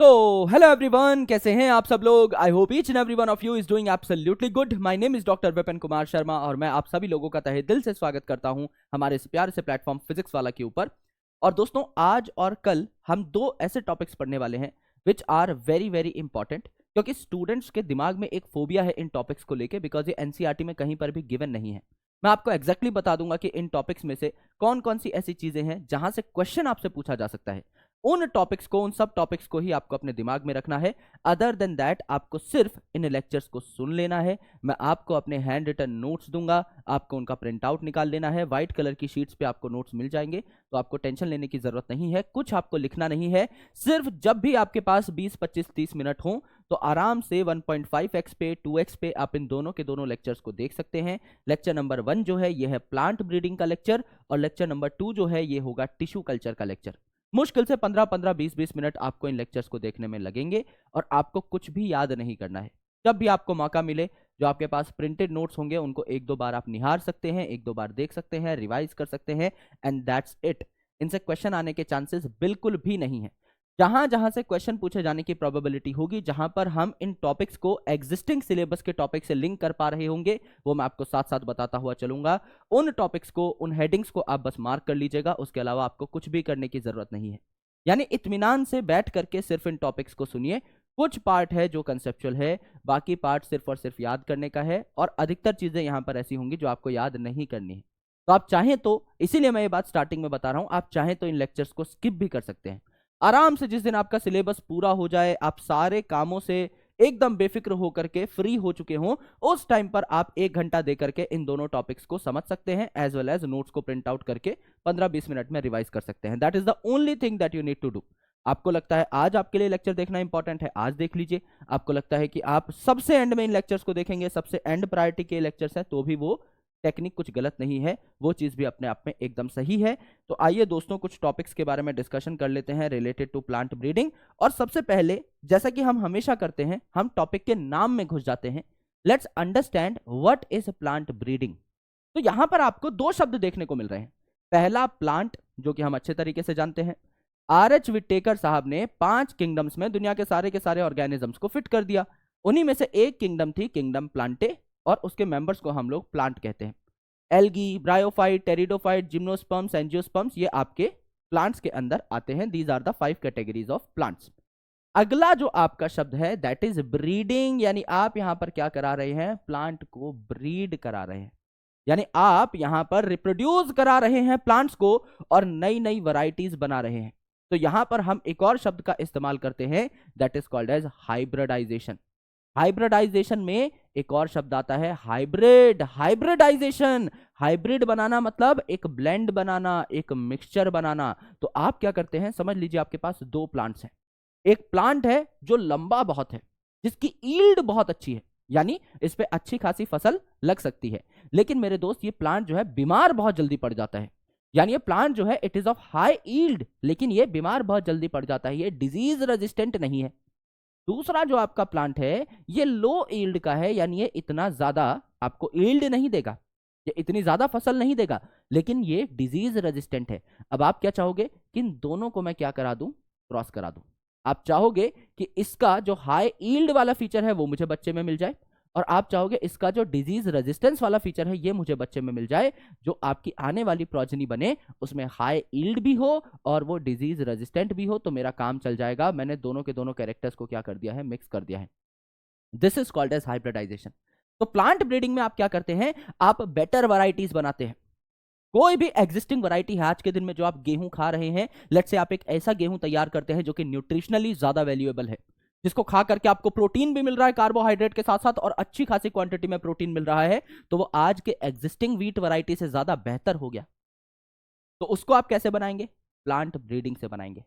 तो hello everyone, कैसे हैं आप सब लोग। I hope each and every one of you is doing absolutely good. My name is doctor Vipin Kumar Sharma और मैं आप सभी लोगों का तहे दिल से स्वागत करता हूं हमारे इस प्यारे से प्लेटफॉर्म फिजिक्स वाला के ऊपर। और दोस्तों, आज और कल हम दो ऐसे टॉपिक्स पढ़ने वाले हैं which are very very important, क्योंकि स्टूडेंट्स के दिमाग में एक फोबिया है इन टॉपिक्स को लेके, बिकॉज ये एनसीईआरटी में कहीं पर भी गिवन नहीं है। मैं आपको एग्जैक्टली बता दूंगा कि इन टॉपिक्स में से कौन कौन सी ऐसी चीजें हैं जहां से क्वेश्चन आपसे पूछा जा सकता है। उन टॉपिक्स को, उन सब टॉपिक्स को ही आपको अपने दिमाग में रखना है। अदर देन दैट आपको सिर्फ इन लेक्चर्स को सुन लेना है। मैं आपको अपने हैंड रिटन नोट्स दूंगा, आपको उनका प्रिंट आउट निकाल लेना है। व्हाइट कलर की शीट्स पे आपको नोट्स मिल जाएंगे, तो आपको टेंशन लेने की जरूरत नहीं है। कुछ आपको लिखना नहीं है। सिर्फ जब भी आपके पास 20, 25, 30 मिनट हो तो आराम से 1.5x पे, 2x पे आप इन दोनों के दोनों लेक्चर्स को देख सकते हैं। लेक्चर नंबर 1 जो है ये है प्लांट ब्रीडिंग का लेक्चर, और लेक्चर नंबर 2 जो है ये होगा टिश्यू कल्चर का लेक्चर। मुश्किल से 15-15, 20-20 मिनट आपको इन लेक्चर्स को देखने में लगेंगे और आपको कुछ भी याद नहीं करना है। जब भी आपको मौका मिले, जो आपके पास प्रिंटेड नोट्स होंगे उनको एक दो बार आप निहार सकते हैं, एक दो बार देख सकते हैं, रिवाइज कर सकते हैं, एंड दैट्स इट। इनसे क्वेश्चन आने के चांसेस बिल्कुल भी नहीं है। जहां जहां से क्वेश्चन पूछे जाने की प्रोबेबिलिटी होगी, जहां पर हम इन टॉपिक्स को एग्जिस्टिंग सिलेबस के टॉपिक से लिंक कर पा रहे होंगे, वो मैं आपको साथ साथ बताता हुआ चलूंगा। उन टॉपिक्स को, उन हेडिंग्स को आप बस मार्क कर लीजिएगा, उसके अलावा आपको कुछ भी करने की जरूरत नहीं है। यानी इत्मीनान से बैठ करके सिर्फ इन टॉपिक्स को सुनिए। कुछ पार्ट है जो कंसेप्चुअल है, बाकी पार्ट सिर्फ और सिर्फ याद करने का है, और अधिकतर चीजें यहां पर ऐसी होंगी जो आपको याद नहीं करनी है। तो आप चाहें तो, इसीलिए मैं ये बात स्टार्टिंग में बता रहा हूं, आप चाहें तो इन लेक्चर्स को स्किप भी कर सकते हैं। आराम से जिस दिन आपका सिलेबस पूरा हो जाए, आप सारे कामों से एकदम बेफिक्र होकर के फ्री हो चुके हों, उस टाइम पर आप 1 घंटा दे करके इन दोनों टॉपिक्स को समझ सकते हैं, एज वेल एज नोट्स को प्रिंट आउट करके 15-20 मिनट में रिवाइज कर सकते हैं। That is the only thing that you need to do. आपको लगता है आज आपके लिए लेक्चर देखना इंपॉर्टेंट है, आज देख लीजिए। आपको लगता है कि आप सबसे एंड में इन लेक्चर्स को देखेंगे, सबसे एंड प्रायोरिटी के लेक्चर्स हैं, तो भी वो टेक्निक कुछ गलत नहीं है, वो चीज भी अपने आप में एकदम सही है। तो आइए दोस्तों, कुछ टॉपिक्स के बारे में डिस्कशन कर लेते हैं रिलेटेड टू प्लांट ब्रीडिंग। और सबसे पहले, जैसा कि हम हमेशा करते हैं, हम टॉपिक के नाम में घुस जाते हैं। Let's understand what is plant breeding. तो यहां पर आपको दो शब्द देखने को मिल रहे हैं। पहला प्लांट, जो कि हम अच्छे तरीके से जानते हैं। R.H. विटेकर साहब ने 5 किंगडम्स में दुनिया के सारे ऑर्गेनिजम्स को फिट कर दिया। उन्हीं में से एक किंगडम थी किंगडम प्लांटे, और उसके मेंबर्स को हम लोग प्लांट कहते हैं। Algae, bryophyte, pteridophyte, gymnosperms, angiosperms, ये आपके प्लांट्स के अंदर आते हैं। These are the 5 categories of plants. अगला जो आपका शब्द है दैट इज ब्रीडिंग, यानी आप यहां पर क्या करा रहे हैं, प्लांट को ब्रीड करा रहे हैं। यानी आप यहां पर रिप्रोड्यूस करा रहे हैं प्लांट्स को, और नई नई वैरायटीज बना रहे हैं। तो यहां पर हम एक और शब्द का इस्तेमाल करते हैं, that is called as hybridisation. Hybridisation में एक और शब्द आता है हाइब्रिड। हाइब्रिडाइजेशन, हाइब्रिड बनाना मतलब एक ब्लेंड बनाना, एक मिक्सचर बनाना। तो आप क्या करते हैं, समझ लीजिए आपके पास 2 प्लांट्स हैं। एक प्लांट है जो लंबा बहुत है, जिसकी ईल्ड बहुत अच्छी है, यानी इस पे अच्छी खासी फसल लग सकती है। लेकिन मेरे दोस्त, ये प्लांट जो है बीमार बहुत जल्दी पड़ जाता है। यानी ये प्लांट जो है it is of high yield, लेकिन ये बीमार बहुत जल्दी पड़ जाता है, ये डिजीज रेजिस्टेंट नहीं है। दूसरा जो आपका प्लांट है ये लो ईल्ड का है, यानी ये इतना ज्यादा आपको ईल्ड नहीं देगा, ये इतनी ज्यादा फसल नहीं देगा, लेकिन ये डिजीज रेजिस्टेंट है। अब आप क्या चाहोगे कि इन दोनों को मैं क्या करा दूं, क्रॉस करा दूं। आप चाहोगे कि इसका जो हाई ईल्ड वाला फीचर है वो मुझे बच्चे में मिल जाए, और आप चाहोगे इसका जो डिजीज रेजिस्टेंस वाला फीचर है ये मुझे बच्चे में मिल जाए। जो आपकी आने वाली प्रोजनी बने उसमें हाई ईल्ड भी हो और वो डिजीज रेजिस्टेंट भी हो, तो मेरा काम चल जाएगा। मैंने दोनों के दोनों कैरेक्टर्स को क्या कर दिया है, मिक्स कर दिया है। This is called as hybridisation. तो प्लांट ब्रीडिंग में आप क्या करते हैं, आप बेटर वैरायटीज बनाते हैं। कोई भी एग्जिस्टिंग वैरायटी है, आज के दिन में जो आप गेहूं खा रहे हैं, लेट्स से आप एक ऐसा गेहूं तैयार करते हैं जो कि न्यूट्रिशनली ज्यादा वैल्यूएबल है, जिसको खा करके आपको प्रोटीन भी मिल रहा है कार्बोहाइड्रेट के साथ साथ, और अच्छी खासी क्वांटिटी में प्रोटीन मिल रहा है, तो वो आज के एग्जिस्टिंग व्हीट वैरायटी से ज्यादा बेहतर हो गया। तो उसको आप कैसे बनाएंगे, प्लांट ब्रीडिंग से बनाएंगे।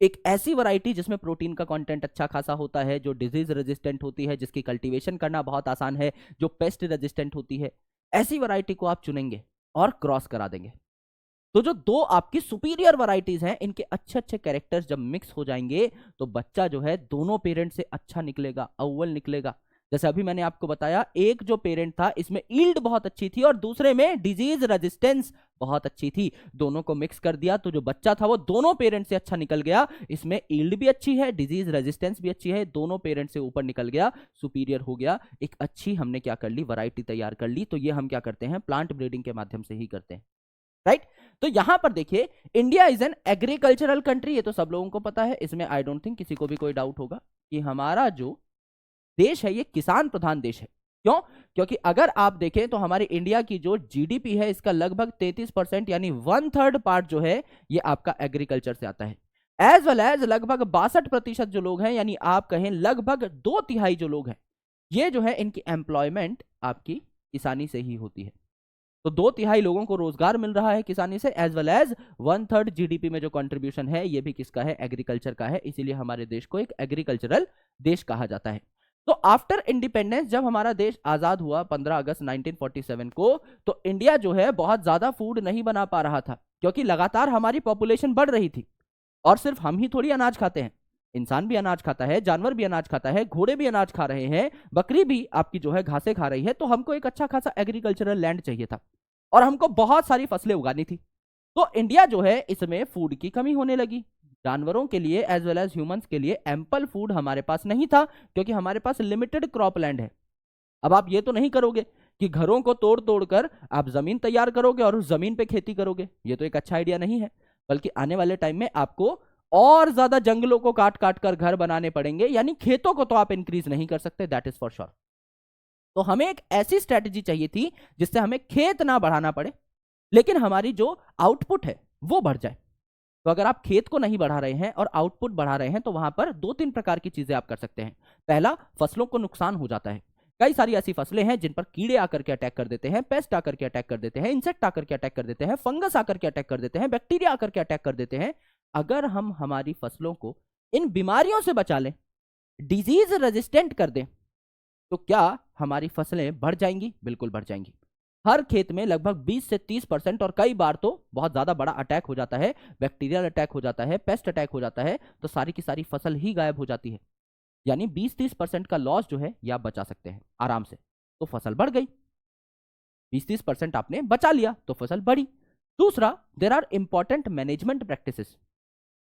एक ऐसी वैरायटी जिसमें प्रोटीन का कंटेंट अच्छा खासा होता है, जो डिजीज रेजिस्टेंट होती है, जिसकी कल्टीवेशन करना बहुत आसान है, जो पेस्ट रेजिस्टेंट होती है, ऐसी वैरायटी को आप चुनेंगे और क्रॉस करा देंगे। तो जो 2 आपकी सुपीरियर वैरायटीज हैं, इनके अच्छे अच्छे कैरेक्टर्स जब मिक्स हो जाएंगे, तो बच्चा जो है दोनों पेरेंट से अच्छा निकलेगा, अव्वल निकलेगा। जैसे अभी मैंने आपको बताया, एक जो पेरेंट था इसमें ईल्ड बहुत अच्छी थी और दूसरे में डिजीज रेजिस्टेंस बहुत अच्छी थी। दोनों को मिक्स कर दिया तो जो बच्चा था वो दोनों पेरेंट से अच्छा निकल गया। इसमें ईल्ड भी अच्छी है, डिजीज रेजिस्टेंस भी अच्छी है, दोनों पेरेंट से ऊपर निकल गया, सुपीरियर हो गया। एक अच्छी हमने क्या कर ली, वैरायटी तैयार कर ली। तो ये हम क्या करते हैं, प्लांट ब्रीडिंग के माध्यम से ही करते हैं, राइट। तो यहां पर देखिए, India is an agricultural country, ये तो सब लोगों को पता है। इसमें आई डोंट थिंक किसी को भी कोई डाउट होगा कि हमारा जो देश है ये किसान प्रधान देश है। क्यों? क्योंकि अगर आप देखें तो हमारी इंडिया की जो जीडीपी है इसका लगभग 33% यानी 1/3 पार्ट जो है ये आपका एग्रीकल्चर से आता है। एज वेल एज लगभग 62% जो लोग हैं, यानी आप कहें लगभग 2/3 जो लोग हैं, ये जो है इनकी एम्प्लॉयमेंट आपकी किसानी से ही होती है। तो 2/3 लोगों को रोजगार मिल रहा है किसानी से, एज वेल एज 1/3 जीडीपी में जो कंट्रीब्यूशन है ये भी किसका है, एग्रीकल्चर का है। इसीलिए हमारे देश को एक एग्रीकल्चरल देश कहा जाता है। तो आफ्टर इंडिपेंडेंस, जब हमारा देश आजाद हुआ 15 अगस्त 1947 को, तो इंडिया जो है बहुत ज्यादा फूड नहीं बना पा रहा था, क्योंकि लगातार हमारी पॉपुलेशन बढ़ रही थी। और सिर्फ हम ही थोड़ी अनाज खाते हैं, इंसान भी अनाज खाता है, जानवर भी अनाज खाता है, घोड़े भी अनाज खा रहे हैं, बकरी भी आपकी जो है घासें खा रही है। तो हमको एक अच्छा खासा एग्रीकल्चरल लैंड चाहिए था और हमको बहुत सारी फसलें उगानी थी। तो इंडिया जो है इसमें फूड की कमी होने लगी। जानवरों के लिए एज वेल एज ह्यूमंस के लिए एम्पल फूड हमारे पास नहीं था, क्योंकि हमारे पास लिमिटेड क्रॉप लैंड है। अब आप ये तो नहीं करोगे कि घरों को तोड़ तोड़ कर आप जमीन तैयार करोगे और उस जमीन पे खेती करोगे, ये तो एक अच्छा आइडिया नहीं है। बल्कि आने वाले टाइम में आपको और ज्यादा जंगलों को काट काट कर घर बनाने पड़ेंगे, यानी खेतों को तो आप इंक्रीज नहीं कर सकते, दैट इज फॉर श्योर। तो हमें एक ऐसी स्ट्रेटेजी चाहिए थी जिससे हमें खेत ना बढ़ाना पड़े, लेकिन हमारी जो आउटपुट है वो बढ़ जाए। तो अगर आप खेत को नहीं बढ़ा रहे हैं और आउटपुट बढ़ा रहे हैं, तो वहां पर 2-3 प्रकार की चीजें आप कर सकते हैं। पहला, फसलों को नुकसान हो जाता है। कई सारी ऐसी फसलें हैं जिन पर कीड़े आकर के अटैक कर देते हैं, पेस्ट आकर के अटैक कर देते हैं, इंसेक्ट आकर के अटैक कर देते हैं, फंगस आकर के अटैक कर देते हैं, बैक्टीरिया आकर के अटैक कर देते हैं। अगर हम हमारी फसलों को इन बीमारियों से बचा लें, डिजीज रेजिस्टेंट कर दें, तो क्या हमारी फसलें बढ़ जाएंगी? बिल्कुल बढ़ जाएंगी। हर खेत में लगभग 20 से 30% और कई बार तो बहुत ज्यादा बड़ा अटैक हो जाता है, बैक्टीरियल अटैक हो जाता है, पेस्ट अटैक हो जाता है, तो सारी की सारी फसल ही गायब हो जाती है। यानी 20-30% का लॉस जो है ये आप बचा सकते हैं आराम से। तो फसल बढ़ गई, 20-30% आपने बचा लिया तो फसल बढ़ी। दूसरा, there are important management practices.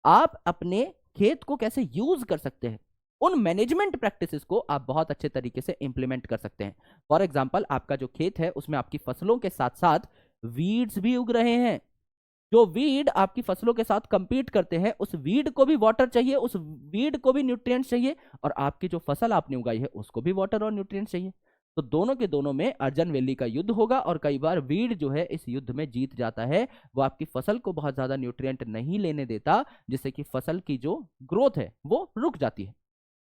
आप अपने खेत को कैसे यूज कर सकते हैं, उन मैनेजमेंट प्रैक्टिसेस को आप बहुत अच्छे तरीके से इंप्लीमेंट कर सकते हैं। फॉर एग्जांपल, आपका जो खेत है उसमें आपकी फसलों के साथ साथ वीड्स भी उग रहे हैं। जो वीड आपकी फसलों के साथ कंपीट करते हैं, उस वीड को भी वाटर चाहिए, उस वीड को भी न्यूट्रिएंट्स चाहिए, और आपकी जो फसल आपने उगाई है उसको भी वाटर और न्यूट्रिएंट्स चाहिए। तो दोनों के दोनों में अर्जन वैली का युद्ध होगा, और कई बार वीड जो है इस युद्ध में जीत जाता है। वो आपकी फसल को बहुत ज्यादा न्यूट्रिएंट नहीं लेने देता, जिससे कि फसल की जो ग्रोथ है वो रुक जाती है,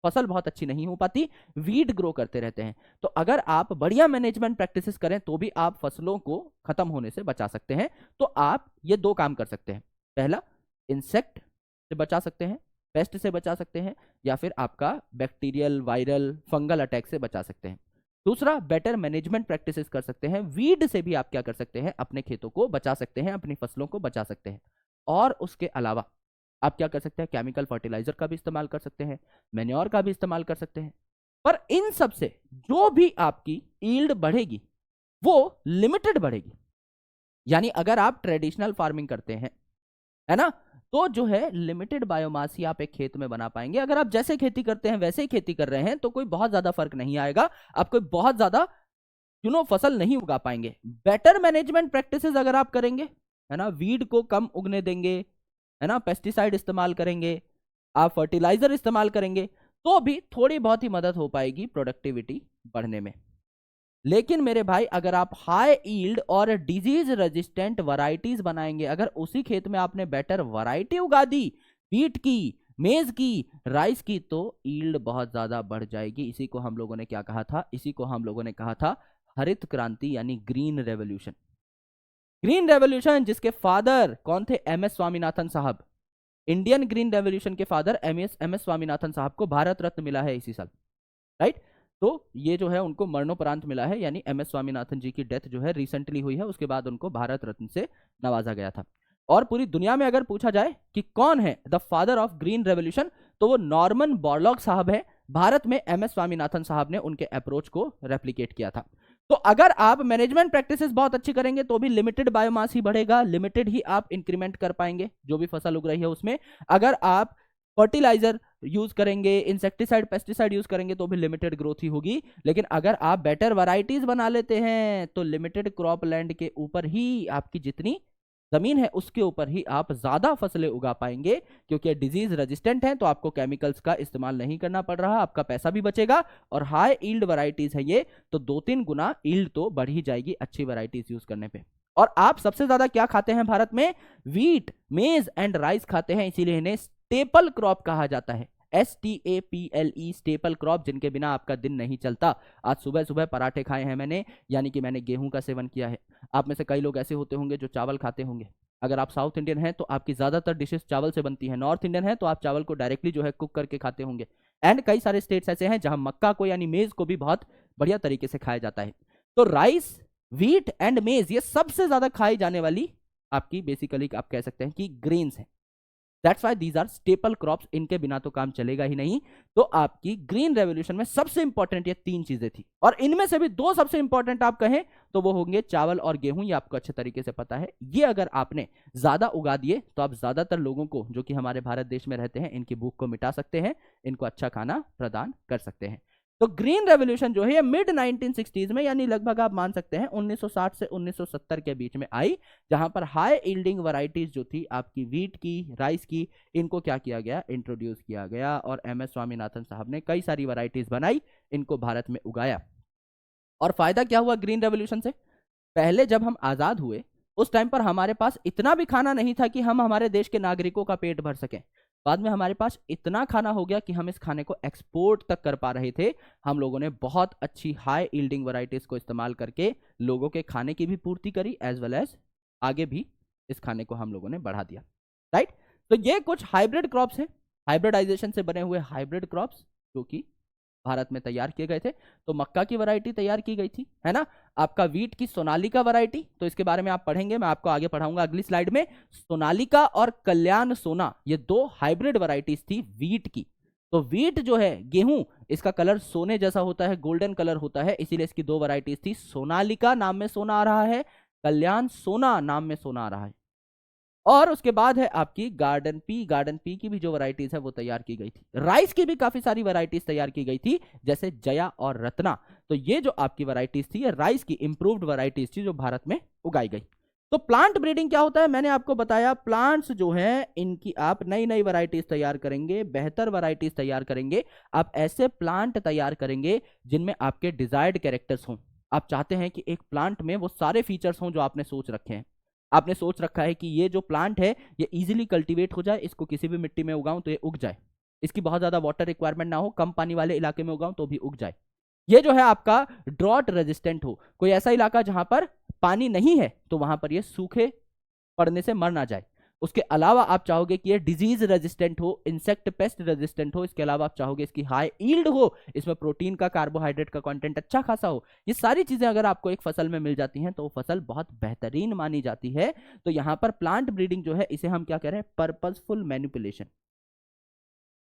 फसल बहुत अच्छी नहीं हो पाती, वीड ग्रो करते रहते हैं। तो अगर आप बढ़िया मैनेजमेंट प्रैक्टिसेस करें तो भी आप फसलों को खत्म होने से बचा सकते हैं। तो आप ये 2 काम कर सकते हैं। पहला, इंसेक्ट से बचा सकते हैं, पेस्ट से बचा सकते हैं, या फिर आपका बैक्टीरियल, वायरल, फंगल अटैक से बचा सकते हैं। दूसरा, बेटर मैनेजमेंट प्रैक्टिसेस कर सकते हैं। वीड से भी आप क्या कर सकते हैं, अपने खेतों को बचा सकते हैं, अपनी फसलों को बचा सकते हैं। और उसके अलावा आप क्या कर सकते हैं, केमिकल फर्टिलाइजर का भी इस्तेमाल कर सकते हैं, मैन्योर का भी इस्तेमाल कर सकते हैं। पर इन सब से जो भी आपकी ईल्ड बढ़ेगी वो लिमिटेड बढ़ेगी। यानी अगर आप ट्रेडिशनल फार्मिंग करते हैं, है ना, तो जो है लिमिटेड बायोमास ही आप एक खेत में बना पाएंगे। अगर आप जैसे खेती करते हैं वैसे ही खेती कर रहे हैं तो कोई बहुत ज्यादा फर्क नहीं आएगा, आप कोई बहुत ज्यादा फसल नहीं उगा पाएंगे। बेटर मैनेजमेंट प्रैक्टिसेस अगर आप करेंगे, है ना, वीड को कम उगने देंगे, है ना, पेस्टिसाइड इस्तेमाल करेंगे, आप फर्टिलाइजर इस्तेमाल करेंगे, तो भी थोड़ी बहुत ही मदद हो पाएगी प्रोडक्टिविटी बढ़ने में। लेकिन मेरे भाई, अगर आप हाई ईल्ड और डिजीज रेजिस्टेंट वैरायटीज बनाएंगे, अगर उसी खेत में आपने बेटर वैरायटी उगा दी, व्हीट की, मेज की, राइस की, तो ईल्ड बहुत ज्यादा बढ़ जाएगी। इसी को हम लोगों ने क्या कहा था, इसी को हम लोगों ने कहा था हरित क्रांति, यानी ग्रीन रेवोल्यूशन। ग्रीन रेवोल्यूशन जिसके फादर कौन थे, एम एस स्वामीनाथन साहब। इंडियन ग्रीन रेवोल्यूशन के फादर एम एस स्वामीनाथन साहब को भारत रत्न मिला है इसी साल, राइट। तो ये जो है उनको मरणोपरांत मिला है, यानी एम एस स्वामीनाथन जी की डेथ जो है रिसेंटली हुई है, उसके बाद उनको भारत रत्न से नवाजा गया था। और पूरी दुनिया में अगर पूछा जाए कि कौन है the father of green revolution, तो वो नॉर्मन बोरलॉग साहब है, भारत में MS स्वामीनाथन साहब ने उनके अप्रोच को रेप्लिकेट किया था। तो अगर आप मैनेजमेंट प्रैक्टिसेस बहुत अच्छी करेंगे तो भी लिमिटेड बायोमास ही बढ़ेगा, लिमिटेड ही आप इंक्रीमेंट कर पाएंगे जो भी फसल उग रही है उसमें। अगर आप फर्टिलाइजर यूज करेंगे, इंसेक्टिसाइड, पेस्टिसाइड यूज करेंगे तो भी लिमिटेड ग्रोथ ही होगी। लेकिन अगर आप बेटर वैरायटीज बना लेते हैं तो लिमिटेड क्रॉप लैंड के ऊपर ही आपकी जितनी जमीन है उसके ऊपर ही आप ज्यादा फसलें उगा पाएंगे, क्योंकि डिजीज रेजिस्टेंट है तो आपको केमिकल्स का इस्तेमाल नहीं करना पड़ रहा, आपका पैसा भी बचेगा और हाई ईल्ड वैरायटीज है ये, तो 2-3 गुना ईल्ड तो बढ़ ही जाएगी अच्छी वैरायटीज यूज करने पे। और आप सबसे ज्यादा क्या खाते हैं भारत में? व्हीट, मेज एंड राइस खाते हैं, इसीलिए इन्हें स्टेपल क्रॉप कहा जाता है। STAPLE, स्टेपल क्रॉप, जिनके बिना आपका दिन नहीं चलता। आज सुबह सुबह पराठे खाए हैं मैंने, यानी कि मैंने गेहूं का सेवन किया है। आप में से कई लोग ऐसे होते होंगे जो चावल खाते होंगे। अगर आप साउथ इंडियन हैं तो आपकी ज्यादातर डिशेस चावल से बनती है, नॉर्थ इंडियन है तो आप चावल को डायरेक्टली जो है कुक करके खाते होंगे। एंड कई सारे स्टेट्स ऐसे हैं जहां मक्का को यानी मेज को भी बहुत बढ़िया तरीके से खाया जाता है। तो राइस, व्हीट एंड मेज ये सबसे ज्यादा खाई जाने वाली आपकी बेसिकली आप कह सकते हैं कि ग्रेन्स है। That's why these are staple crops, इनके बिना तो काम चलेगा ही नहीं। तो आपकी ग्रीन रेवोल्यूशन में सबसे इंपॉर्टेंट ये 3 चीजें थी, और इनमें से भी 2 सबसे इंपॉर्टेंट आप कहें तो वो होंगे चावल और गेहूं। ये आपको अच्छे तरीके से पता है। ये अगर आपने ज्यादा उगा दिए तो आप ज्यादातर लोगों को जो कि हमारे भारत देश में रहते हैं इनकी भूख को मिटा सकते हैं, इनको अच्छा खाना प्रदान कर सकते हैं। तो ग्रीन रेवोल्यूशन जो है ये मिड 1960s में, यानी लगभग आप मान सकते हैं 1960 से 1970 के बीच में आई, जहां पर हाई यील्डिंग वैरायटीज जो थी आपकी व्हीट की, राइस की, इनको क्या किया गया? इंट्रोड्यूस किया गया। और MS स्वामीनाथन साहब ने कई सारी वैरायटीज बनाई, इनको भारत में उगाया। और फायदा क्या हुआ ग्रीन रेवोल्यूशन से? पहले जब हम आजाद हुए उस टाइम पर हमारे पास इतना भी खाना नहीं था कि हम हमारे देश के नागरिकों का पेट भर सकें। बाद में हमारे पास इतना खाना हो गया कि हम इस खाने को एक्सपोर्ट तक कर पा रहे थे। हम लोगों ने बहुत अच्छी हाई यील्डिंग वैरायटीज को इस्तेमाल करके लोगों के खाने की भी पूर्ति करी, एज वेल एज आगे भी इस खाने को हम लोगों ने बढ़ा दिया, राइट। तो ये कुछ हाइब्रिड क्रॉप्स हैं, हाइब्रिडाइजेशन से बने हुए हाइब्रिड क्रॉप्स जो कि भारत में तैयार किए गए थे। तो मक्का की वैरायटी तैयार की गई थी, है ना। आपका व्हीट की सोनालिका वैरायटी, तो इसके बारे में आप पढ़ेंगे, मैं आपको आगे पढ़ाऊंगा अगली स्लाइड में। सोनालिका और कल्याण सोना, ये 2 हाइब्रिड वैरायटीज थी व्हीट की। तो व्हीट जो है गेहूं, इसका कलर सोने जैसा होता है, गोल्डन कलर होता है, इसीलिए इसकी 2 वैरायटीज थी। सोनालिका नाम में सोना आ रहा है, कल्याण सोना नाम में सोना आ रहा है। और उसके बाद है आपकी गार्डन पी की भी जो वैरायटीज है वो तैयार की गई थी। राइस की भी काफी सारी वैरायटीज तैयार की गई थी, जैसे जया और रत्ना। तो ये जो आपकी वैरायटीज थी ये राइस की इंप्रूव्ड वैरायटीज थी जो भारत में उगाई गई। तो प्लांट ब्रीडिंग क्या होता है? मैंने आपको बताया, प्लांट्स जो हैं इनकी आप नई नई वैरायटीज तैयार करेंगे, बेहतर वैरायटीज तैयार करेंगे। आप ऐसे प्लांट तैयार करेंगे जिनमें आपके डिजायर्ड कैरेक्टर्स हों। आप चाहते हैं कि एक प्लांट में वो सारे फीचर्स हों जो आपने सोच रखे हैं। आपने सोच रखा है कि ये जो प्लांट है ये इजीली कल्टीवेट हो जाए, इसको किसी भी मिट्टी में उगाऊं तो ये उग जाए, इसकी बहुत ज्यादा वाटर रिक्वायरमेंट ना हो, कम पानी वाले इलाके में उगाऊं तो भी उग जाए। ये जो है आपका ड्रॉट रेजिस्टेंट हो, कोई ऐसा इलाका जहां पर पानी नहीं है तो वहां पर ये सूखे पड़ने से मर ना जाए। उसके अलावा आप चाहोगे कि ये डिजीज रेजिस्टेंट हो, इंसेक्ट पेस्ट रेजिस्टेंट हो। इसके अलावा आप चाहोगे इसकी हाई यील्ड हो, इसमें प्रोटीन का, कार्बोहाइड्रेट का कंटेंट अच्छा खासा हो। ये सारी चीजें अगर आपको एक फसल में मिल जाती हैं तो वो फसल बहुत बेहतरीन मानी जाती है। तो यहां पर प्लांट ब्रीडिंग जो है इसे हम क्या कह रहे हैं? Purposeful manipulation.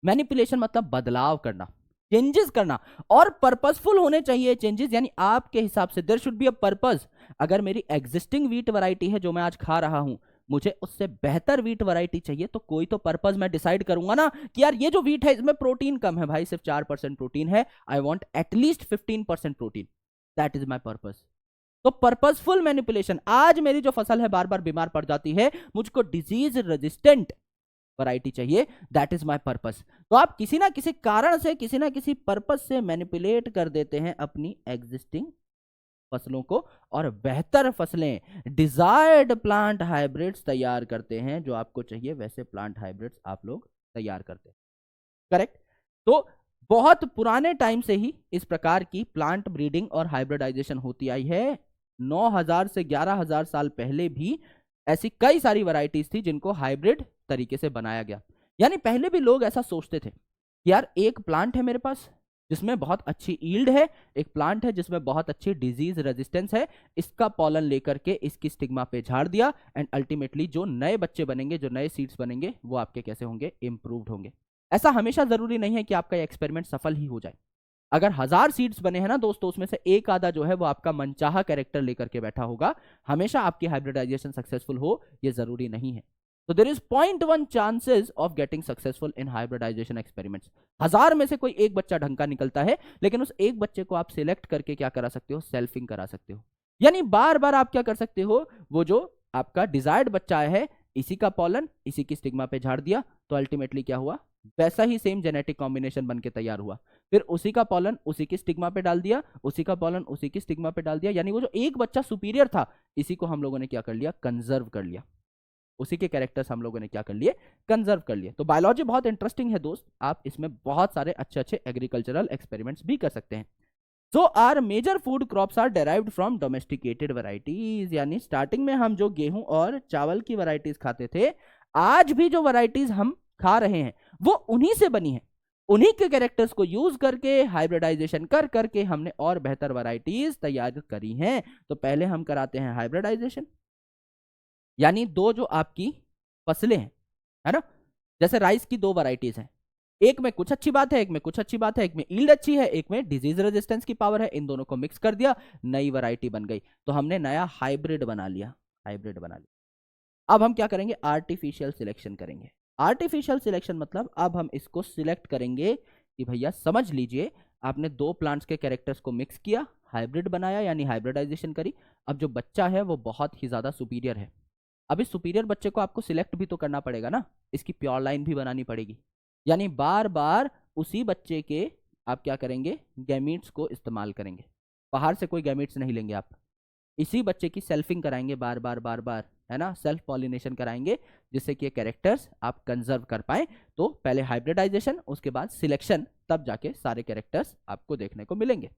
मैनिपुलेशन मतलब बदलाव करना, चेंजेस करना, और पर्पसफुल होने चाहिए चेंजेस, यानी आपके हिसाब से there should be a purpose. अगर मेरी एग्जिस्टिंग व्हीट वैरायटी है जो मैं आज खा रहा हूं, मुझे उससे बेहतर व्हीट वैरायटी चाहिए तो कोई तो पर्पस मैं डिसाइड करूंगा ना कि यार ये जो व्हीट है इसमें प्रोटीन कम है भाई, सिर्फ 4% प्रोटीन है, I want at least 15% protein, that is my purpose. तो पर्पसफुल मैनिपुलेशन। आज मेरी जो फसल है बार बार बीमार पड़ जाती है, मुझको डिजीज रेजिस्टेंट वैरायटी चाहिए, दैट इज माय पर्पस। तो आप किसी ना किसी कारण से, किसी ना किसी पर्पस से मैनिपुलेट कर देते हैं अपनी एग्जिस्टिंग फसलों को और बेहतर फसलें, डिजायर्ड प्लांट हाइब्रिड्स तैयार करते हैं। जो आपको चाहिए वैसे प्लांट हाइब्रिड्स आप लोग तैयार करते हैं, करेक्ट। तो बहुत पुराने टाइम से ही इस प्रकार की प्लांट ब्रीडिंग और हाइब्रिडाइजेशन होती आई है। 9000 से 11000 साल पहले भी ऐसी कई सारी वैरायटीज थी जिनको हाइब्रिड तरीके से बनाया गया। यानी पहले भी लोग ऐसा सोचते थे कि यार एक प्लांट है मेरे पास जिसमें बहुत अच्छी ईल्ड है, एक प्लांट है जिसमें बहुत अच्छी डिजीज रेजिस्टेंस है, इसका पॉलन लेकर के इसकी स्टिग्मा पे झाड़ दिया, एंड अल्टीमेटली जो नए बच्चे बनेंगे, जो नए सीड्स बनेंगे वो आपके कैसे होंगे? इंप्रूव्ड होंगे। ऐसा हमेशा जरूरी नहीं है कि आपका ये एक्सपेरिमेंट सफल ही हो जाए। अगर 1000 सीड्स बने हैं ना दोस्तों, उसमें से एक आधा जो है वो आपका मनचाहा कैरेक्टर लेकर के बैठा होगा। हमेशा आपकी हाइब्रिडाइजेशन सक्सेसफुल हो ये जरूरी नहीं है। तो there is 0.1 chances of getting successful in hybridisation experiments. 1000 में से कोई एक बच्चा ढंग का निकलता है, लेकिन उस एक बच्चे को आप सिलेक्ट करके क्या करा सकते हो, सेल्फिंग करा सकते हो। यानी बार बार आप क्या कर सकते हो, वो जो आपका डिजायर्ड बच्चा है इसी का पॉलन इसी की स्टिग्मा पे झाड़ दिया, तो अल्टीमेटली क्या हुआ, वैसा ही सेम जेनेटिक कॉम्बिनेशन बन के तैयार हुआ। फिर उसी का पॉलन उसी की स्टिग्मा पे डाल दिया, उसी का पॉलन उसी की स्टिग्मा पे डाल दिया, यानी वो जो एक बच्चा सुपीरियर था इसी को हम लोगों ने क्या कर लिया, कंजर्व कर लिया। उसी के कैरेक्टर्स हम लोगों ने क्या कर लिए, कंजर्व कर लिए। तो बायोलॉजी बहुत इंटरेस्टिंग है दोस्त, आप इसमें बहुत सारे अच्छे अच्छे एग्रीकल्चरल एक्सपेरिमेंट्स भी कर सकते हैं। So our major food crops are derived from domesticated varieties, यानी स्टार्टिंग में हम जो गेहूं और चावल की वैरायटीज खाते थे, आज भी जो वैरायटीज हम खा रहे हैं वो उन्हीं से बनी है। उन्हीं के कैरेक्टर्स को यूज करके हाइब्रिडाइजेशन कर करके हमने और बेहतर वैरायटीज तैयार करी हैं। तो पहले हम कराते हैं हाइब्रिडाइजेशन, यानी दो जो आपकी फसलें हैं, है ना, जैसे राइस की दो वैरायटीज हैं, एक में कुछ अच्छी बात है, एक में कुछ अच्छी बात है, एक में ईल्ड अच्छी है, एक में डिजीज रेजिस्टेंस की पावर है, इन दोनों को मिक्स कर दिया, नई वैरायटी बन गई। तो हमने नया हाइब्रिड बना लिया, हाइब्रिड बना लिया। अब हम क्या करेंगे, आर्टिफिशियल सिलेक्शन करेंगे। आर्टिफिशियल सिलेक्शन मतलब अब हम इसको सिलेक्ट करेंगे कि भैया समझ लीजिए आपने दो प्लांट्स के कैरेक्टर्स को मिक्स किया, हाइब्रिड बनाया यानी हाइब्रिडाइजेशन करी। अब जो बच्चा है वो बहुत ही ज्यादा सुपीरियर है। अब इस सुपीरियर बच्चे को आपको सिलेक्ट भी तो करना पड़ेगा ना, इसकी प्योर लाइन भी बनानी पड़ेगी, यानी बार बार उसी बच्चे के आप क्या करेंगे, गैमीट्स को इस्तेमाल करेंगे। बाहर से कोई गैमीट्स नहीं लेंगे आप, इसी बच्चे की सेल्फिंग कराएंगे बार बार बार बार, है ना, सेल्फ पॉलिनेशन कराएंगे, जिससे कि ये कैरेक्टर्स आप कंजर्व कर पाए। तो पहले हाइब्रिडाइजेशन, उसके बाद सिलेक्शन, तब जाके सारे कैरेक्टर्स आपको देखने को मिलेंगे।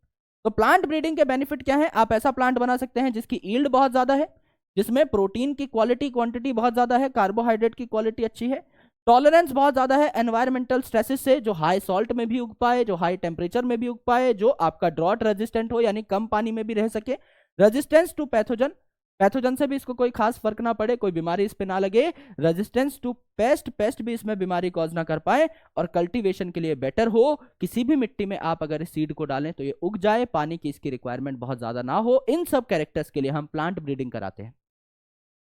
तो प्लांट ब्रीडिंग के बेनिफिट क्या है, आप ऐसा प्लांट बना सकते हैं जिसकी ईल्ड बहुत ज्यादा है, जिसमें प्रोटीन की क्वालिटी क्वांटिटी बहुत ज्यादा है, कार्बोहाइड्रेट की क्वालिटी अच्छी है, टॉलरेंस बहुत ज्यादा है एनवायरमेंटल स्ट्रेसेस से, जो हाई सॉल्ट में भी उग पाए, जो हाई टेम्परेचर में भी उग पाए, जो आपका ड्रॉट रेजिस्टेंट हो यानी कम पानी में भी रह सके, रेजिस्टेंस टू पैथोजन, पैथोजन से भी इसको कोई खास फर्क ना पड़े, कोई बीमारी इस पे ना लगे, रेजिस्टेंस टू पेस्ट, पेस्ट भी इसमें बीमारी कॉज ना कर पाए, और कल्टीवेशन के लिए बेटर हो, किसी भी मिट्टी में आप अगर इस सीड को डालें तो ये उग जाए, पानी की इसकी रिक्वायरमेंट बहुत ज्यादा ना हो। इन सब कैरेक्टर्स के लिए हम प्लांट ब्रीडिंग कराते हैं।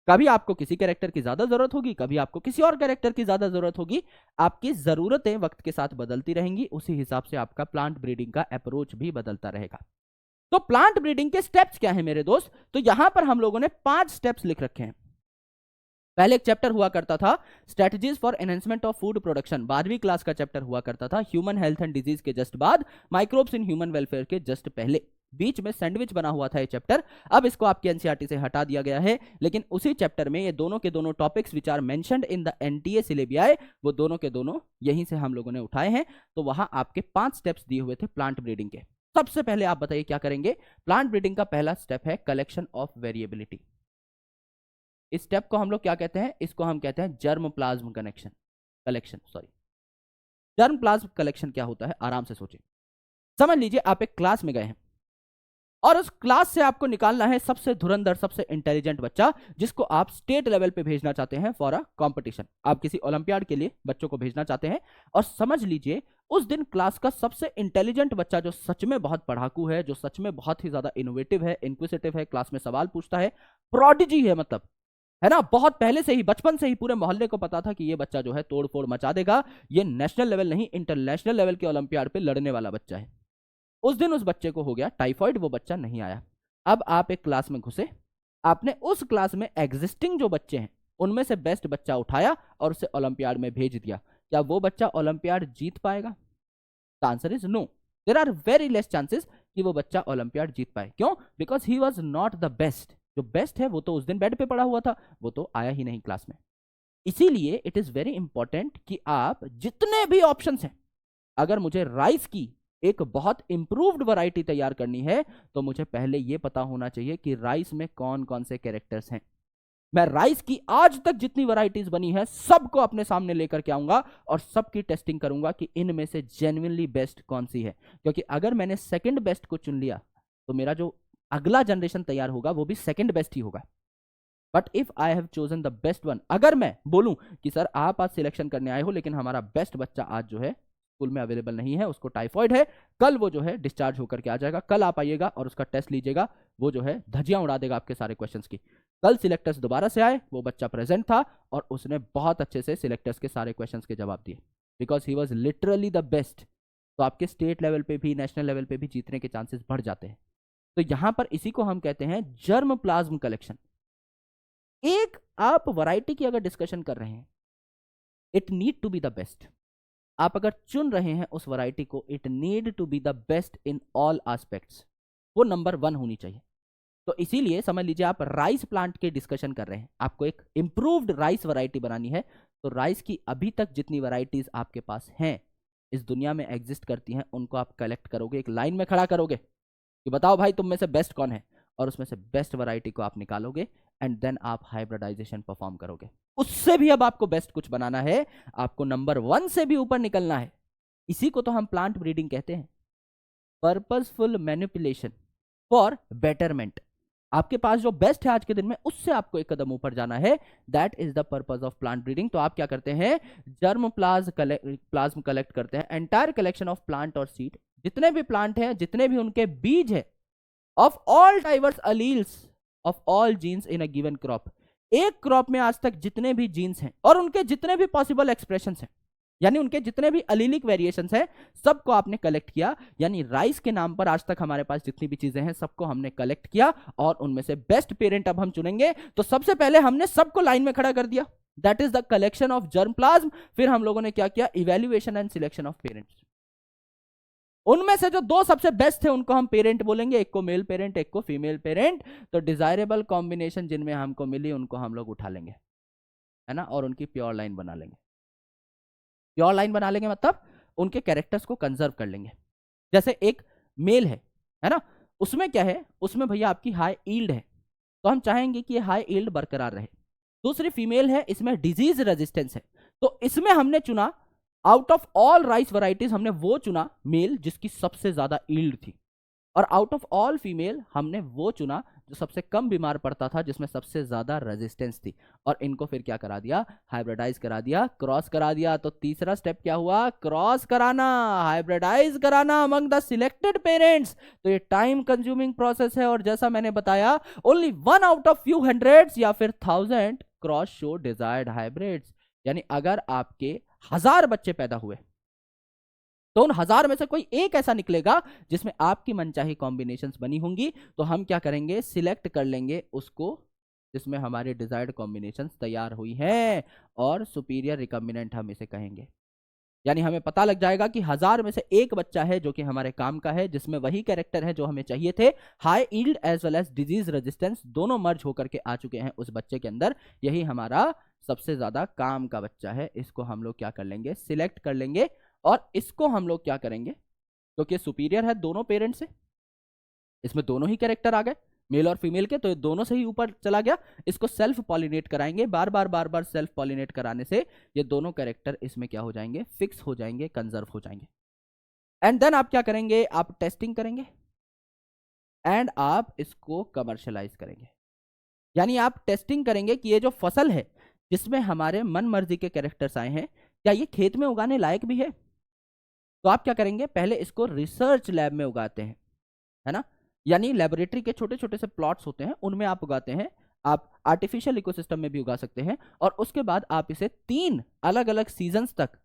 कभी आपको किसी कैरेक्टर की ज्यादा जरूरत होगी, कभी आपको किसी और कैरेक्टर की ज्यादा जरूरत होगी, आपकी जरूरतें वक्त के साथ बदलती रहेंगी, उसी हिसाब से आपका प्लांट ब्रीडिंग का अप्रोच भी बदलता रहेगा। तो प्लांट ब्रीडिंग के स्टेप्स क्या है मेरे दोस्त, तो यहां पर हम लोगों ने 5 स्टेप्स लिख रखे हैं। पहले एक चैप्टर हुआ करता था strategies for enhancement of food production, 12वीं क्लास का चैप्टर हुआ करता था, ह्यूमन हेल्थ एंड डिजीज के जस्ट बाद, माइक्रोब्स इन ह्यूमन वेलफेयर के जस्ट पहले, बीच में सैंडविच बना हुआ था ये चैप्टर। अब इसको आपकी एनसीईआरटी से हटा दिया गया है, लेकिन उसी चैप्टर में ये दोनों के दोनों topics which are mentioned in the NTA syllabi, वो दोनों के दोनों यहीं से हम लोगों ने उठाए हैं। तो वहां आपके 5 स्टेप्स दिए हुए थे प्लांट ब्रीडिंग के। सबसे पहले आप बताइए क्या करेंगे, प्लांट ब्रीडिंग का पहला स्टेप है कलेक्शन ऑफ वेरिएबिलिटी। इस स्टेप को हम लोग क्या कहते हैं, इसको हम कहते हैं germ plasm connection collection, sorry, germ plasm collection क्या होता है, आराम से सोचिए। समझ लीजिए आप एक क्लास में गए हैं और उस क्लास से आपको निकालना है सबसे धुरंधर, सबसे इंटेलिजेंट बच्चा, जिसको आप स्टेट लेवल पे भेजना चाहते हैं फॉर अ कंपटीशन। आप किसी ओलंपियाड के लिए बच्चों को भेजना चाहते हैं, और समझ लीजिए उस दिन क्लास का सबसे इंटेलिजेंट बच्चा, जो सच में बहुत पढ़ाकू है, जो सच में बहुत ही ज्यादा इनोवेटिव है, इंक्विजिटिव है, क्लास में सवाल पूछता है, प्रोडिजी है, मतलब है ना, बहुत पहले से ही, बचपन से ही पूरे मोहल्ले को पता था कि ये बच्चा जो है तोड़ फोड़ मचा देगा, ये नेशनल लेवल नहीं इंटरनेशनल लेवल के ओलंपियाड पे लड़ने वाला बच्चा है। उस दिन उस बच्चे को हो गया टाइफाइड, वो बच्चा नहीं आया। अब आप एक क्लास में घुसे, आपने उस क्लास में एग्जिस्टिंग जो बच्चे हैं उनमें से बेस्ट बच्चा उठाया और उसे ओलंपियाड में भेज दिया। क्या वो बच्चा ओलंपियाड जीत पाएगा? The answer is no. There are very less chances कि वो बच्चा ओलंपियाड जीत पाए। क्यों? Because he was not the best. जो बेस्ट है वो तो उस दिन बेड पे पड़ा हुआ था, वो तो आया ही नहीं क्लास में। इसीलिए इट इज वेरी इंपॉर्टेंट कि आप जितने भी ऑप्शंस हैं, अगर मुझे राइस की एक बहुत इंप्रूव्ड वैरायटी तैयार करनी है तो मुझे पहले यह पता होना चाहिए कि राइस में कौन कौन से कैरेक्टर्स हैं। मैं राइस की आज तक जितनी वैरायटीज बनी है सबको अपने सामने लेकर के आऊंगा और सबकी टेस्टिंग करूंगा कि इनमें से जेन्युइनली बेस्ट कौन सी है। क्योंकि अगर मैंने सेकंड बेस्ट को चुन लिया तो मेरा जो अगला जनरेशन तैयार होगा वो भी सेकंड बेस्ट ही होगा। But if I have chosen the best one, अगर मैं बोलूं कि सर आप आज सिलेक्शन करने आए हो लेकिन हमारा बेस्ट बच्चा आज जो है स्कूल में अवेलेबल नहीं है, उसको टाइफॉइड है, कल वो जो है डिस्चार्ज होकर के आ जाएगा, कल आप आइएगा और उसका टेस्ट लीजिएगा, वो जो है धज्जियां उड़ा देगा आपके सारे क्वेश्चंस की। कल सिलेक्टर्स दोबारा से आए, वो बच्चा प्रेजेंट था और उसने बहुत अच्छे से सिलेक्टर्स के सारे क्वेश्चंस के जवाब दिए, because he was literally the best. तो आपके स्टेट लेवल पे भी नेशनल लेवल पे भी जीतने के चांसेस बढ़ जाते हैं। तो यहां पर इसी को हम कहते हैं जर्म प्लाज्म कलेक्शन। एक आप वैरायटी की अगर डिस्कशन कर रहे हैं, it need to be the best. आप अगर चुन रहे हैं उस वैरायटी को, it need to be the best in all aspects, वो नंबर 1 होनी चाहिए। तो इसीलिए समझ लीजिए आप राइस प्लांट के डिस्कशन कर रहे हैं, आपको एक इंप्रूव्ड राइस वैरायटी बनानी है। तो राइस की अभी तक जितनी वैरायटीज आपके पास हैं, इस दुनिया में एग्जिस्ट करती हैं, उनको आप कलेक्ट करोगे, एक लाइन में खड़ा करोगे कि बताओ भाई तुम में से बेस्ट कौन है, और उसमें से बेस्ट वैरायटी को आप निकालोगे एंड देन आप हाइब्रिडाइजेशन परफॉर्म करोगे। उससे भी अब आपको बेस्ट कुछ बनाना है, आपको नंबर 1 से भी ऊपर निकलना है। इसी को तो हम प्लांट ब्रीडिंग कहते हैं, पर्पसफुल मैनिपुलेशन फॉर बेटरमेंट। आपके पास जो बेस्ट है आज के दिन में, उससे आपको एक कदम ऊपर जाना है। That is the purpose of plant breeding. तो आप क्या करते हैं, जर्म प्लाज्म कलेक्ट करते हैं, एंटायर कलेक्शन ऑफ प्लांट और सीड, जितने भी प्लांट हैं, जितने भी उनके बीज है, of all diverse alleles of all genes in a given crop. एक क्रॉप में आज तक जितने भी जीन्स हैं और उनके जितने भी पॉसिबल एक्सप्रेशंस हैं, यानी उनके जितने भी अलीलिक वेरिएशंस हैं, सबको आपने कलेक्ट किया। यानी राइस के नाम पर आज तक हमारे पास जितनी भी चीजें हैं, सबको हमने कलेक्ट किया और उनमें से बेस्ट पेरेंट अब हम चुनेंगे। तो सबसे पहले हमने सबको लाइन में खड़ा कर दिया, that is the collection of germ plasm. फिर हम लोगों ने क्या किया, evaluation and selection of parents. उनमें से जो 2 सबसे बेस्ट थे उनको हम पेरेंट बोलेंगे, एक को मेल पेरेंट, एक को फीमेल पेरेंट। तो डिजायरेबल कॉम्बिनेशन जिनमें हमको मिली उनको हम लोग उठा लेंगे, है ना, और उनकी प्योर लाइन बना लेंगे। प्योर लाइन बना लेंगे मतलब उनके कैरेक्टर्स को कंजर्व कर लेंगे। जैसे एक मेल है ना, उसमें क्या है, उसमें भैया आपकी हाई ईल्ड है, तो हम चाहेंगे कि ये हाई ईल्ड बरकरार रहे। दूसरी फीमेल है, इसमें डिजीज रेजिस्टेंस है, तो इसमें हमने चुना, out of all rice varieties हमने वो चुना मेल जिसकी सबसे ज्यादा ईल्ड थी, और आउट ऑफ ऑल फीमेल हमने वो चुना जो सबसे कम बीमार पड़ता था, जिसमें सबसे ज्यादा रेजिस्टेंस थी। और इनको फिर क्या करा दिया, हाइब्रिडाइज करा दिया, क्रॉस करा दिया। तो तीसरा स्टेप क्या हुआ, क्रॉस कराना, हाइब्रिडाइज कराना अमंग द सिलेक्टेड पेरेंट्स। तो ये टाइम कंज्यूमिंग प्रोसेस है, और जैसा मैंने बताया, only 1 out of few hundreds या फिर 1000 क्रॉस शो डिजायर्ड हाइब्रिड्स। यानी अगर आपके 1000 बच्चे पैदा हुए, तो उन 1000 में से कोई एक ऐसा निकलेगा जिसमें आपकी मनचाही कॉम्बिनेशंस बनी होंगी। तो हम क्या करेंगे, सिलेक्ट कर लेंगे उसको जिसमें हमारे डिजायर्ड कॉम्बिनेशंस तैयार हुई हैं, और सुपीरियर रिकॉम्बिनेंट हम इसे कहेंगे। यानी हमें पता लग जाएगा कि 1000 में से एक बच्चा है जो कि हमारे काम का है, जिसमें वही कैरेक्टर है जो हमें चाहिए थे, high yield as well as disease resistance दोनों मर्ज होकर के आ चुके हैं उस बच्चे के अंदर। यही हमारा सबसे ज्यादा काम का बच्चा है। इसको हम लोग क्या कर लेंगे, सिलेक्ट कर लेंगे, और इसको हम लोग क्या करेंगे, क्योंकि सुपीरियर है दोनों पेरेंट से, इसमें दोनों ही कैरेक्टर आ गए मेल और फीमेल के, तो ये दोनों से ही ऊपर चला गया। इसको सेल्फ पॉलिनेट कराएंगे, बार बार सेल्फ पॉलिनेट कराने से ये दोनों कैरेक्टर इसमें क्या हो जाएंगे, फिक्स हो जाएंगे, कंजर्व हो जाएंगे। एंड देन आप क्या करेंगे, आप टेस्टिंग करेंगे एंड आप इसको कमर्शलाइज करेंगे। यानी आप टेस्टिंग करेंगे कि ये जो फसल है जिसमें हमारे मन मर्जी के कैरेक्टर्स आए हैं, क्या ये खेत में उगाने लायक भी है। तो आप क्या करेंगे, पहले इसको रिसर्च लैब में उगाते हैं, है ना, यानी लेबोरेटरी के छोटे छोटे से प्लॉट्स होते हैं, उनमें आप उगाते हैं। आप आर्टिफिशियल इकोसिस्टम में भी उगा सकते हैं, और उसके बाद आप इसे 3 अलग अलग सीजन्स तक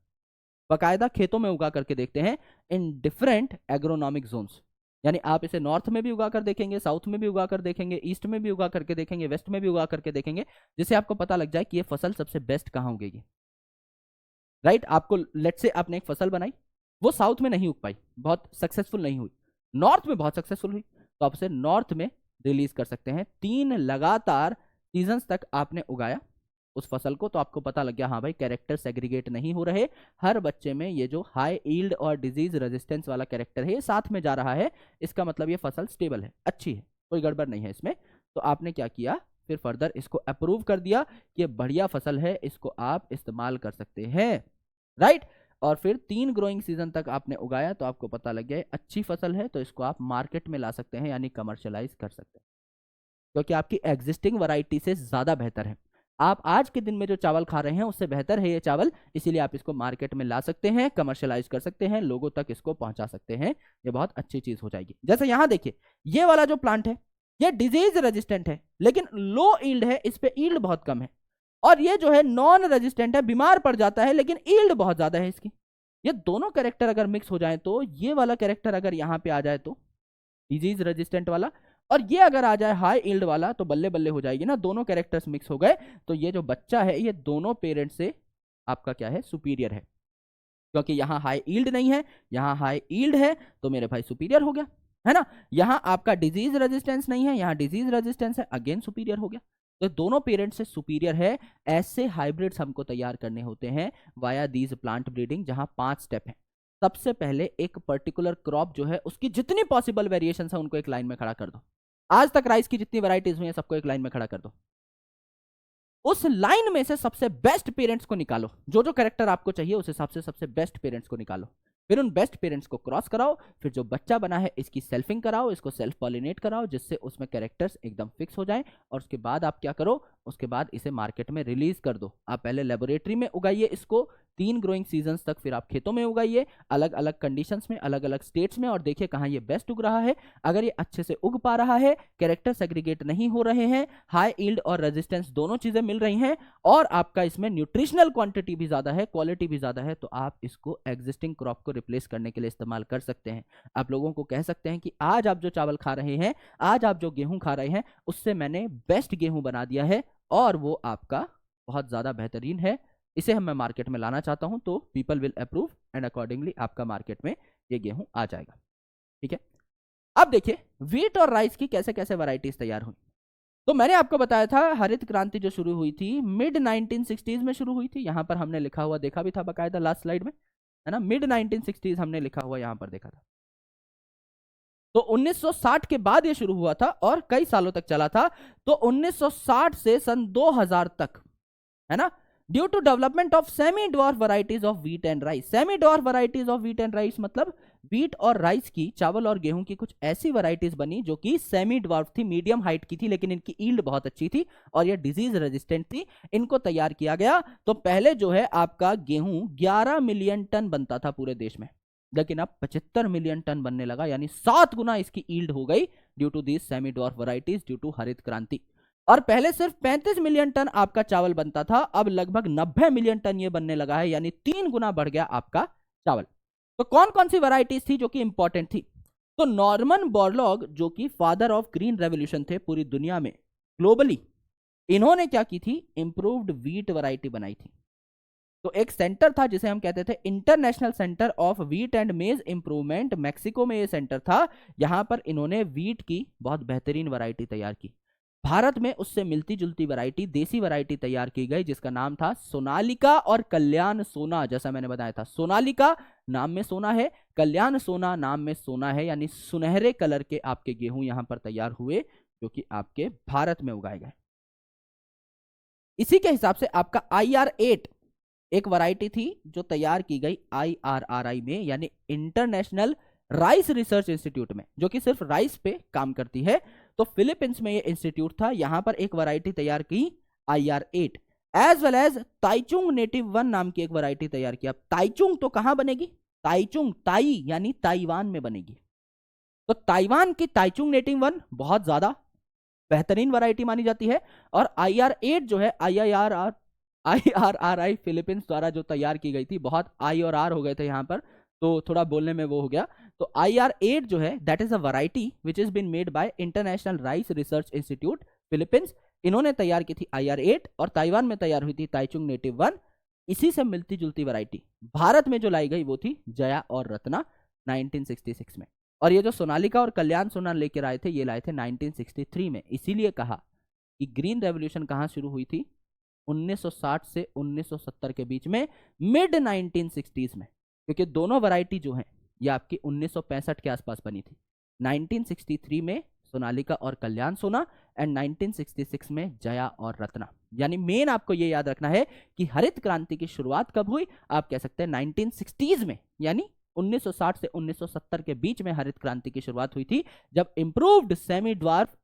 बाकायदा खेतों में उगा करके देखते हैं, इन डिफरेंट एग्रोनॉमिक जोन्स। यानी आप इसे नॉर्थ में भी उगा कर देखेंगे, साउथ में भी उगा कर देखेंगे, ईस्ट में भी उगा करके देखेंगे, वेस्ट में भी उगा करके देखेंगे, जिससे आपको पता लग जाए कि ये फसल सबसे बेस्ट कहाँ उगेगी। राइट, आपको लेट से आपने एक फसल बनाई, वो साउथ में नहीं उग पाई, बहुत सक्सेसफुल नहीं हुई, नॉर्थ में बहुत सक्सेसफुल हुई, तो आप उसे नॉर्थ में रिलीज कर सकते हैं। 3 लगातार सीजन्स तक आपने उगाया उस फसल को, तो आपको पता लग गया हाँ भाई कैरेक्टर सेग्रीगेट नहीं हो रहे, हर बच्चे में ये जो हाई ईल्ड और डिजीज रेजिस्टेंस वाला कैरेक्टर है ये साथ में जा रहा है, इसका मतलब ये फसल स्टेबल है, अच्छी है, कोई गड़बड़ नहीं है इसमें। तो आपने क्या किया, फिर फर्दर इसको अप्रूव कर दिया कि ये बढ़िया फसल है, इसको आप इस्तेमाल कर सकते हैं। राइट, और फिर 3 ग्रोइंग सीजन तक आपने उगाया, तो आपको पता लग गया अच्छी फसल है, तो इसको आप मार्केट में ला सकते हैं, यानी कमर्शलाइज कर सकते हैं। क्योंकि आपकी एग्जिस्टिंग वैरायटी से ज्यादा बेहतर है। आप आज के दिन में जो चावल खा रहे हैं उससे बेहतर है ये चावल, इसीलिए आप इसको मार्केट में ला सकते हैं, कमर्शियलाइज कर सकते हैं, लोगों तक इसको पहुंचा सकते हैं। ये बहुत अच्छी चीज हो जाएगी। जैसे यहां देखिए, ये वाला जो प्लांट है ये डिजीज रेजिस्टेंट है, लेकिन लो ईल्ड है, इस पे ईल्ड बहुत कम है। और ये जो है नॉन रेजिस्टेंट है, बीमार पड़ जाता है लेकिन ईल्ड बहुत ज्यादा है इसकी। ये दोनों कैरेक्टर अगर मिक्स हो जाए तो ये वाला कैरेक्टर अगर यहाँ पे आ जाए तो डिजीज रेजिस्टेंट वाला, और ये अगर आ जाए हाई ईल्ड वाला, तो बल्ले बल्ले हो जाएगी ना। दोनों कैरेक्टर्स मिक्स हो गए तो ये जो बच्चा है ये दोनों पेरेंट से आपका क्या है, सुपीरियर है। क्योंकि यहाँ हाई ईल्ड नहीं है, यहाँ हाई ईल्ड है, तो मेरे भाई सुपीरियर हो गया, है ना। यहाँ आपका डिजीज रेजिस्टेंस नहीं है, यहाँ डिजीज रेजिस्टेंस है, अगेन सुपीरियर हो गया। तो दोनों पेरेंट्स से सुपीरियर है। ऐसे हाइब्रिड्स हमको तैयार करने होते हैं वाया दीज प्लांट ब्रीडिंग, जहां 5 स्टेप है। सबसे पहले एक पर्टिकुलर क्रॉप जो है उसकी जितनी पॉसिबल वेरिएशन है उनको एक लाइन में खड़ा कर दो। आज तक राइस की जितनी वैरायटीज हुई है सबको एक लाइन में खड़ा कर दो। उस लाइन में से सबसे बेस्ट पेरेंट्स को निकालो, जो जो कैरेक्टर आपको चाहिए उस हिसाब से सबसे बेस्ट पेरेंट्स को निकालो। फिर उन बेस्ट पेरेंट्स को क्रॉस कराओ, फिर जो बच्चा बना है इसकी सेल्फिंग कराओ, इसको सेल्फ पॉलिनेट कराओ, जिससे उसमें कैरेक्टर्स एकदम फिक्स हो जाएं। और उसके बाद आप क्या करो, उसके बाद इसे मार्केट में रिलीज कर दो। आप पहले लेबोरेटरी में उगाइए इसको 3 ग्रोइंग सीजन्स तक, फिर आप खेतों में उगाइए अलग अलग कंडीशंस में, अलग अलग स्टेट्स में, और देखिए कहाँ ये बेस्ट उग रहा है। अगर ये अच्छे से उग पा रहा है, कैरेक्टर सेग्रीगेट नहीं हो रहे हैं, हाई ईल्ड और रेजिस्टेंस दोनों चीजें मिल रही हैं, और आपका इसमें न्यूट्रिशनल क्वांटिटी भी ज्यादा है, क्वालिटी भी ज्यादा है, तो आप इसको एग्जिस्टिंग क्रॉप को रिप्लेस करने के लिए इस्तेमाल कर सकते हैं। आप लोगों को कह सकते हैं कि आज आप जो चावल खा रहे हैं, आज आप जो गेहूं खा रहे हैं, उससे मैंने बेस्ट गेहूं बना दिया है और वो आपका बहुत ज्यादा बेहतरीन है। इसे हम मैं मार्केट में लाना चाहता हूं, तो people will approve and accordingly आपका मार्केट में ये गेहूं आ जाएगा। ठीक है, अब देखिए व्हीट और राइस की कैसे कैसे वैरायटीज तैयार हुई। तो मैंने आपको बताया था हरित क्रांति जो शुरू हुई थी मिड 1960s में शुरू हुई थी। यहां पर हमने लिखा हुआ देखा भी था बकायदा लास्ट स्लाइड में, है ना। मिड 1960s हमने लिखा हुआ यहां पर देखा था। तो 1960 के बाद ये शुरू हुआ था और कई सालों तक चला था। तो 1960 से सन 2000 तक, है ना, due to development of semi dwarf varieties of wheat and rice. Semi dwarf varieties of wheat and rice मतलब व्हीट और राइस की, चावल और गेहूं की कुछ ऐसी वैरायटीज बनी जो कि सेमी ड्वार्फ थी, मीडियम हाइट की थी, लेकिन इनकी ईल्ड बहुत अच्छी थी और ये डिजीज रेजिस्टेंट थी। इनको तैयार किया गया। तो पहले जो है आपका गेहूं 11 मिलियन टन बनता था पूरे देश में, लेकिन अब 75 मिलियन टन बनने लगा, यानी 7 गुना इसकी ईल्ड हो गई due to this semi dwarf varieties, due to हरित क्रांति। और पहले सिर्फ 35 मिलियन टन आपका चावल बनता था, अब लगभग 90 मिलियन टन ये बनने लगा है, यानी 3 गुना बढ़ गया आपका चावल। तो कौन कौन सी वैरायटीज थी जो कि इंपॉर्टेंट थी। तो नॉर्मन बोरलॉग जो कि फादर ऑफ ग्रीन रेवोल्यूशन थे पूरी दुनिया में ग्लोबली, इन्होंने क्या की थी, इंप्रूव्ड व्हीट वैरायटी बनाई थी। तो एक सेंटर था जिसे हम कहते थे international centre of wheat and मेज इंप्रूवमेंट, मैक्सिको में ये सेंटर था। यहां पर इन्होंने व्हीट की बहुत बेहतरीन वैरायटी तैयार की। भारत में उससे मिलती जुलती वैरायटी, देसी वैरायटी तैयार की गई जिसका नाम था सोनालिका और कल्याण सोना। जैसा मैंने बताया था, सोनालिका नाम में सोना है, कल्याण सोना नाम में सोना है, यानी सुनहरे कलर के आपके गेहूं यहां पर तैयार हुए जो कि आपके भारत में उगाए गए। इसी के हिसाब से आपका IR8 एक वैरायटी थी जो तैयार की गई IRRI में, यानी इंटरनेशनल राइस रिसर्च इंस्टीट्यूट में, जो कि सिर्फ राइस पे काम करती है। तो फिलीपींस में ये इंस्टीट्यूट था, यहां पर एक वैरायटी तैयार की IR8, as well as Taichung native 1 नाम की एक वैरायटी तैयार की। अब ताइचुंग तो कहां बनेगी, ताइचुंग ताई यानी ताइवान में बनेगी। तो ताइवान की ताइचुंग नेटिव 1 बहुत ज्यादा बेहतरीन वैरायटी मानी जाती है। और IR8 जो है IRRI फिलीपींस द्वारा जो तैयार की गई थी, बहुत आई और आर हो गए थे यहां पर, तो थोड़ा बोलने में वो हो गया। तो IR8 जो है that is a variety which is been made by International Rice Research Institute Philippines. इन्होंने तैयार की थी IR8 और ताइवान में तैयार हुई थी ताइचुंग नेटिव 1। इसी से मिलती जुलती वैरायटी भारत में जो लाई गई वो थी जया और रत्ना 1966 में। और ये जो सोनालिका और कल्याण सोना लेकर आए थे, ये लाए थे 1963 में। इसीलिए कहा कि ग्रीन रेवोल्यूशन कहां शुरू हुई थी, 1960 से 1970 के बीच में, मिड 1960s में, क्योंकि दोनों वैरायटी जो हैं ये आपकी 1965 के आसपास बनी थी। 1963 में सोनालिका और कल्याण सोना एंड 1966 में जया और रत्ना। यानी मेन आपको ये याद रखना है कि हरित क्रांति की शुरुआत कब हुई, आप कह सकते हैं 1960s में, यानी 1960 से 1970 के बीच में हरित क्रांति की शुरुआत हुई थी, जब इंप्रूव्ड सेमी ड्वार्फ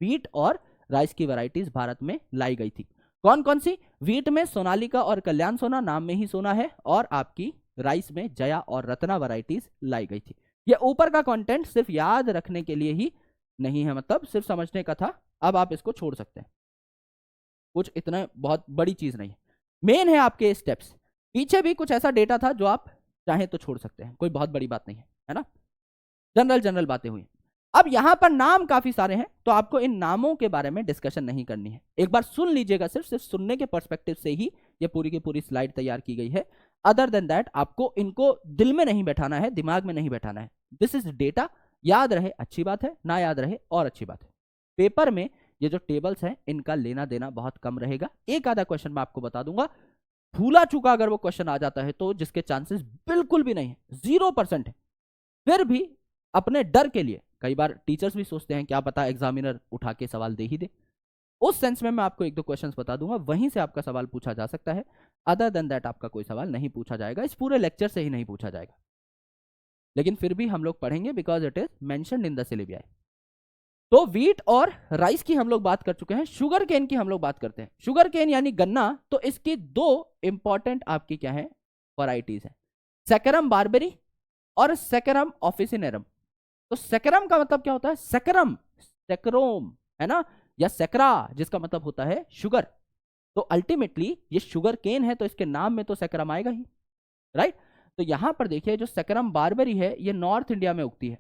व्हीट और राइस की वैरायटीज भारत में लाई गई थी। कौन कौन सी? व्हीट में सोनालिका और कल्याण सोना, नाम में ही सोना है, और आपकी राइस में जया और रत्ना वैरायटीज लाई गई थी। ये ऊपर का कंटेंट सिर्फ याद रखने के लिए ही नहीं है, मतलब सिर्फ समझने का था। अब आप इसको छोड़ सकते हैं, कुछ इतना बहुत बड़ी चीज नहीं है। मेन है आपके स्टेप्स। पीछे भी कुछ ऐसा डेटा था जो आप चाहे तो छोड़ सकते हैं, कोई बहुत बड़ी बात नहीं है ना। जनरल बातें हुई। अब यहां पर नाम काफी सारे हैं, तो आपको इन नामों के बारे में डिस्कशन नहीं करनी है। एक बार सुन लीजिएगा, सिर्फ सुनने के पर्सपेक्टिव से ही ये पूरी की पूरी स्लाइड तैयार की गई है। अदर देन दैट आपको इनको दिल में नहीं बैठाना है, दिमाग में नहीं बैठाना है। दिस इज डेटा, याद रहे अच्छी बात है, ना याद रहे और अच्छी बात है। पेपर में ये जो टेबल्स हैं इनका लेना देना बहुत कम रहेगा। एक आधा क्वेश्चन मैं आपको बता दूंगा, भूला चुका अगर वो क्वेश्चन आ जाता है तो, जिसके चांसेस बिल्कुल भी नहीं है, 0% है, फिर भी अपने डर के लिए, कई बार टीचर्स भी सोचते हैं क्या पता एग्जामिनर उठा के सवाल दे ही दे, उस सेंस में मैं आपको एक दो क्वेश्चंस बता दूंगा, वहीं से आपका सवाल पूछा जा सकता है। अदर देन दैट आपका कोई सवाल नहीं पूछा जाएगा, इस पूरे लेक्चर से ही नहीं पूछा जाएगा, लेकिन फिर भी हम लोग पढ़ेंगे because it is mentioned in the syllabus. तो व्हीट और राइस की हम लोग बात कर चुके हैं, शुगर केन की हम लोग बात करते हैं। शुगर केन यानी गन्ना, तो इसकी दो इंपॉर्टेंट आपकी क्या है वैरायटीज है, सैकरम बारबेरी और सैकरम ऑफिसिनेरम। तो सैकरम का मतलब क्या होता है? सैकरम, सैकरोम है ना, या सैकरा, जिसका मतलब होता है शुगर। तो अल्टीमेटली ये शुगर केन है, तो इसके नाम में तो सैकरम आएगा ही, राइट। तो यहां पर देखिए जो सैकरम बारबेरी है ये नॉर्थ इंडिया में उगती है,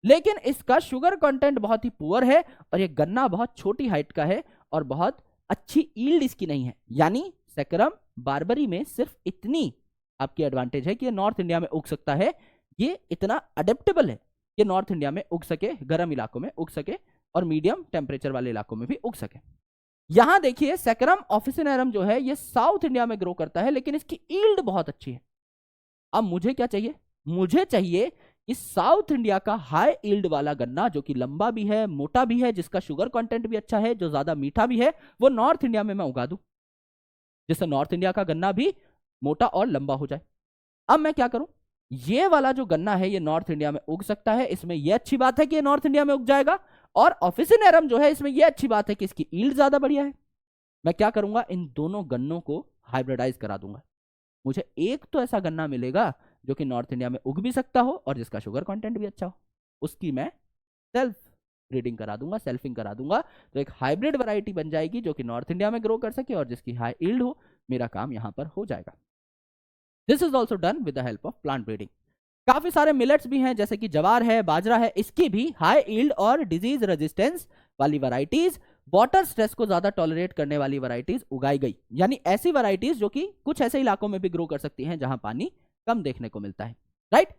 लेकिन इसका शुगर कंटेंट बहुत ही पुअर है, और ये गन्ना बहुत छोटी हाइट का है और बहुत अच्छी ईल्ड इसकी नहीं है। यानी सैकरम बारबेरी में सिर्फ इतनी आपकी एडवांटेज है कि ये नॉर्थ इंडिया में उग सकता है, ये इतना अडेप्टेबल है कि नॉर्थ इंडिया में उग सके, गर्म इलाकों में उग सके, और मीडियम टेम्परेचर वाले इलाकों में भी उग सके। यहां देखिए सैकरम ऑफिसिनेरम जो है ये साउथ इंडिया में ग्रो करता है, लेकिन इसकी ईल्ड बहुत अच्छी है। अब मुझे क्या चाहिए? मुझे चाहिए कि साउथ इंडिया का हाई ईल्ड वाला गन्ना, जो कि लंबा भी है, मोटा भी है, जिसका शुगर कंटेंट भी अच्छा है, जो ज्यादा मीठा भी है, वो नॉर्थ इंडिया में मैं उगा दूं, जिससे नॉर्थ इंडिया का गन्ना भी मोटा और लंबा हो जाए। अब मैं क्या करूं? ये वाला जो गन्ना है ये नॉर्थ इंडिया में उग सकता है, इसमें यह अच्छी बात है कि ये नॉर्थ इंडिया में उग जाएगा, और ऑफिसिनेरम जो है इसमें यह अच्छी बात है कि इसकी ईल्ड ज्यादा बढ़िया है। मैं क्या करूंगा? इन दोनों गन्नों को हाइब्रिडाइज करा दूंगा। मुझे एक तो ऐसा गन्ना मिलेगा जो कि नॉर्थ इंडिया में उग भी सकता हो और जिसका शुगर कंटेंट भी अच्छा हो, उसकी मैं सेल्फ ब्रीडिंग करा दूंगा, सेल्फिंग करा दूंगा, तो एक हाइब्रिड वैरायटी बन जाएगी जो कि नॉर्थ इंडिया में ग्रो कर सके और जिसकी हाई ईल्ड हो। मेरा काम यहां पर हो जाएगा। This is also done with the help of plant breeding. काफी सारे मिलेट्स भी हैं, जैसे कि जवार है, बाजरा है, इसकी भी हाई ईल्ड और डिजीज रेजिस्टेंस वाली वैरायटीज, वाटर स्ट्रेस को ज्यादा टॉलरेट करने वाली वैरायटीज उगाई गई। यानी ऐसी वैरायटीज जो कि कुछ ऐसे इलाकों में भी ग्रो कर सकती हैं जहां पानी कम देखने को मिलता है, राइट।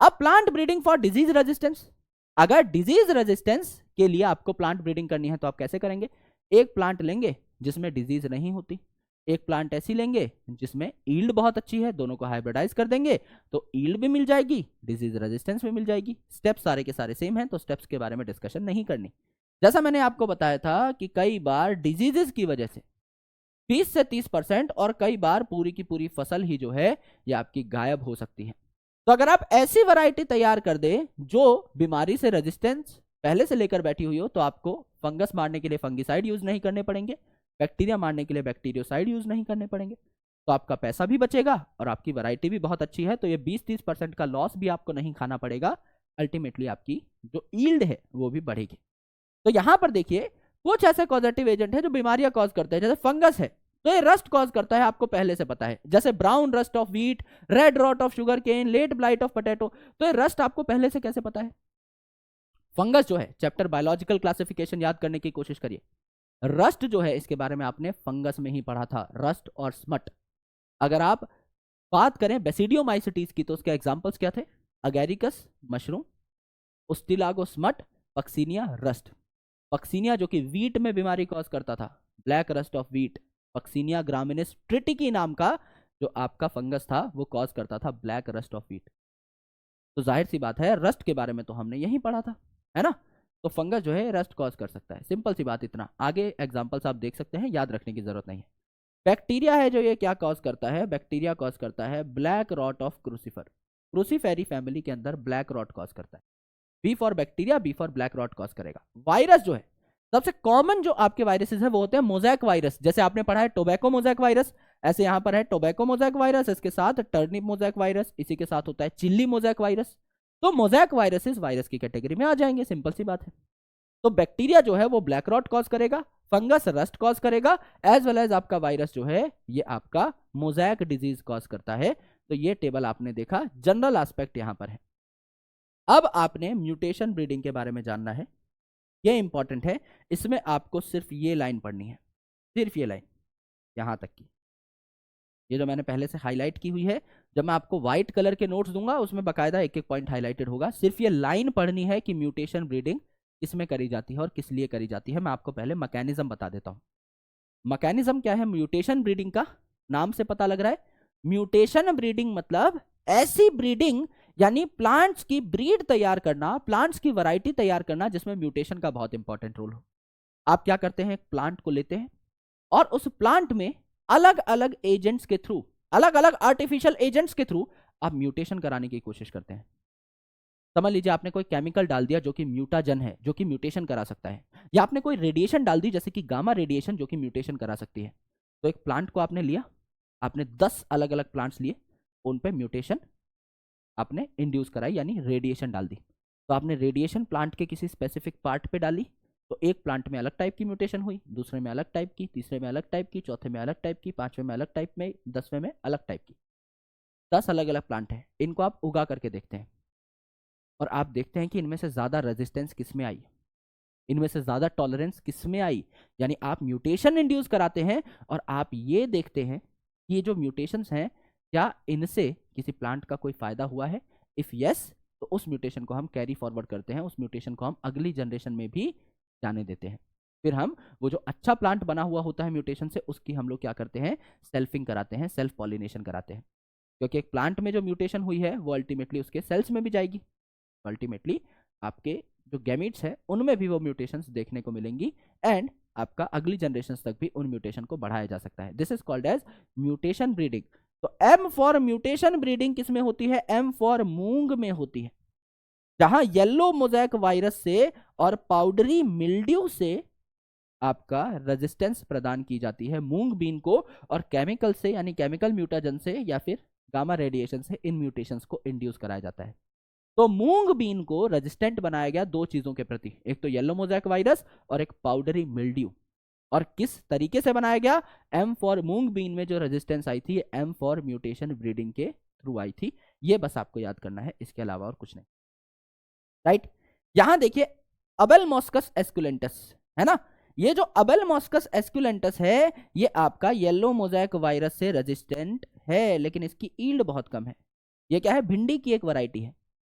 अब plant breeding for disease resistance, अगर डिजीज रेजिस्टेंस के लिए आपको प्लांट ब्रीडिंग करनी है तो आप कैसे करेंगे? एक प्लांट लेंगे जिसमें डिजीज नहीं होती, एक प्लांट ऐसी लेंगे जिसमें ईल्ड बहुत अच्छी है, दोनों को हाइब्रिडाइज कर देंगे तो ईल्ड भी मिल जाएगी, डिजीज रेजिस्टेंस भी मिल जाएगी। स्टेप्स सारे के सारे सेम हैं, तो स्टेप्स के बारे में डिस्कशन नहीं करनी। जैसा मैंने आपको बताया था कि कई बार डिजीजेस की वजह से 20 से 30% और कई बार पूरी की पूरी फसल ही जो है ये आपकी गायब हो सकती है। तो अगर आप ऐसी वैरायटी तैयार कर दे जो बीमारी से रेजिस्टेंस पहले से लेकर बैठी हुई हो, तो आपको फंगस मारने के लिए फंगिसाइड यूज नहीं करने पड़ेंगे, बैक्टीरिया मारने के लिए बैक्टीरियोसाइड यूज नहीं करने पड़ेंगे, तो आपका पैसा भी बचेगा और आपकी वैरायटी भी बहुत अच्छी है, तो ये 20-30% का लॉस भी आपको नहीं खाना पड़ेगा। अल्टीमेटली आपकी जो ईल्ड है वो भी बढ़ेगी। तो यहां पर देखिए कुछ ऐसे कॉजेटिव एजेंट है जो बीमारियां कॉज करते हैं, जैसे फंगस है तो ये रस्ट कॉज करता है, आपको पहले से पता है, जैसे brown rust of wheat, red rot of sugar cane, late blight of potato, तो ये रस्ट आपको पहले से कैसे पता है? फंगस जो है, चैप्टर बायोलॉजिकल क्लासिफिकेशन याद करने की कोशिश करिए, रस्ट जो है इसके बारे में आपने फंगस में ही पढ़ा था, रस्ट और स्मट। अगर आप बात करें बेसिडियोमाइसिटीज की तो उसके एग्जांपल्स क्या थे? Agaricus mushroom, Ustilago smut, Puccinia rust. Puccinia जो कि वीट में बीमारी कॉज करता था, black rust of wheat, Puccinia graminis tritici नाम का जो आपका फंगस था वो कॉज करता था ब्लैक रस्ट ऑफ वीट। तो जाहिर सी बात है रस्ट के बारे में तो हमने यही पढ़ा था, है ना। तो फंगस जो है रस्ट कॉज कर सकता है, सिंपल सी बात, इतना। आगे एग्जांपल्स आप देख सकते हैं, याद रखने की जरूरत नहीं है। बैक्टीरिया है जो ये क्या कॉज करता है? बैक्टीरिया कॉज करता है black rot of crucifer, Cruciferae family के अंदर ब्लैक रॉट कॉज करता है। B for bacteria, B for black rot cause करेगा। वायरस जो है, सबसे कॉमन जो आपके वायरसेस है वो होते हैं मोज़ेक वायरस, जैसे आपने पढ़ा है टोबैको मोज़ेक वायरस, ऐसे यहाँ पर है टोबैको मोज़ेक वायरस, इसके साथ टर्निप मोज़ेक वायरस, इसी के साथ होता है चिल्ली मोज़ेक वायरस। तो मोज़ेक वायरसेस वायरस की कैटेगरी में आ जाएंगे, सिंपल सी बात है। तो बैक्टीरिया जो है वो ब्लैक रॉट कॉज करेगा, फंगस रस्ट कॉज करेगा, एज वेल एज आपका वायरस जो है ये आपका मोज़ेक डिजीज कॉज करता है। तो ये टेबल आपने देखा, जनरल एस्पेक्ट यहां पर है। अब आपने म्यूटेशन ब्रीडिंग के बारे में जानना है, ये इंपॉर्टेंट है। इसमें आपको सिर्फ ये लाइन पढ़नी है, सिर्फ ये लाइन यहां तक की, ये जो मैंने पहले से हाईलाइट की हुई है। जब मैं आपको व्हाइट कलर के नोट्स दूंगा उसमें बकायदा एक एक पॉइंट हाईलाइटेड होगा। सिर्फ ये लाइन पढ़नी है कि म्यूटेशन ब्रीडिंग किसमें करी जाती है और किस लिए करी जाती है। मैं आपको पहले मैकेनिज्म बता देता हूं। मैकेनिज्म क्या है म्यूटेशन ब्रीडिंग का, नाम से पता लग रहा है। म्यूटेशन ब्रीडिंग मतलब ऐसी ब्रीडिंग, यानी प्लांट्स की ब्रीड तैयार करना, प्लांट्स की वैरायटी तैयार करना जिसमें म्यूटेशन का बहुत इंपॉर्टेंट रोल हो। आप क्या करते हैं, एक प्लांट को लेते हैं और उस प्लांट में अलग अलग एजेंट्स के थ्रू, अलग अलग आर्टिफिशियल एजेंट्स के थ्रू आप म्यूटेशन कराने की कोशिश करते हैं। समझ लीजिए आपने कोई केमिकल डाल दिया जो कि म्यूटाजन है, जो कि म्यूटेशन करा सकता है, या आपने कोई रेडिएशन डाल दी जैसे कि गामा रेडिएशन जो कि म्यूटेशन करा सकती है। तो एक प्लांट को आपने लिया, आपने 10 अलग अलग प्लांट्स लिए, उन पे म्यूटेशन आपने इंड्यूस कराई, यानी रेडिएशन डाल दी। तो आपने रेडिएशन प्लांट के किसी स्पेसिफिक पार्ट पे डाली, तो एक प्लांट में अलग टाइप की म्यूटेशन हुई, दूसरे में अलग टाइप की, तीसरे में अलग टाइप की, चौथे में अलग टाइप की, पांचवें में अलग टाइप में, 10वें में अलग टाइप की। 10 अलग अलग प्लांट है, इनको आप उगा करके देखते हैं और आप देखते हैं कि इनमें से ज्यादा रेजिस्टेंस किस में आई, इनमें से ज्यादा टॉलरेंस किस में आई। यानी आप म्यूटेशन इंड्यूस कराते हैं और आप ये देखते हैं कि ये जो म्यूटेशंस हैं क्या इनसे किसी प्लांट का कोई फायदा हुआ है। इफ यस, तो उस म्यूटेशन को हम कैरी फॉरवर्ड करते हैं, उस म्यूटेशन को हम अगली जनरेशन में भी जाने देते हैं। फिर हम वो जो अच्छा प्लांट बना हुआ होता है म्यूटेशन से, उसकी हम लोग क्या करते हैं, सेल्फिंग कराते हैं, सेल्फ पॉलिनेशन कराते हैं। क्योंकि एक प्लांट में जो म्यूटेशन हुई है वो अल्टीमेटली उसके सेल्स में भी जाएगी, अल्टीमेटली आपके जो गैमीट्स है उनमें भी वो म्यूटेशंस देखने को मिलेंगी, एंड आपका अगली जनरेशन तक भी उन म्यूटेशन को बढ़ाया जा सकता है। This is called as mutation breeding. तो एम फॉर म्यूटेशन ब्रीडिंग किस में होती है, एम फॉर मूंग में होती है, जहां येलो मोज़ेक वायरस से और पाउडरी मिल्ड्यू से आपका रेजिस्टेंस प्रदान की जाती है मूंग बीन को, और केमिकल से यानी केमिकल म्यूटाजन से या फिर गामा रेडिएशन से इन म्यूटेशंस को इंड्यूस कराया जाता है। तो मूंग बीन को रेजिस्टेंट बनाया गया दो चीजों के प्रति, एक तो येलो मोज़ेक वायरस और एक पाउडरी मिल्ड्यू। और किस तरीके से बनाया गया, एम फॉर मूंग बीन में जो रेजिस्टेंस आई थी एम फॉर म्यूटेशन ब्रीडिंग के थ्रू आई थी। ये बस आपको याद करना है, इसके अलावा और कुछ नहीं, राइट। यहां देखिए अबेलमॉस्कस एस्कुलेंटस है ना, ये जो अबेलमॉस्कस एस्कुलेंटस है ये आपका येलो मोज़ेक वायरस से रेजिस्टेंट है, लेकिन इसकी ईल्ड बहुत कम है। ये क्या है, भिंडी की एक वैरायटी है।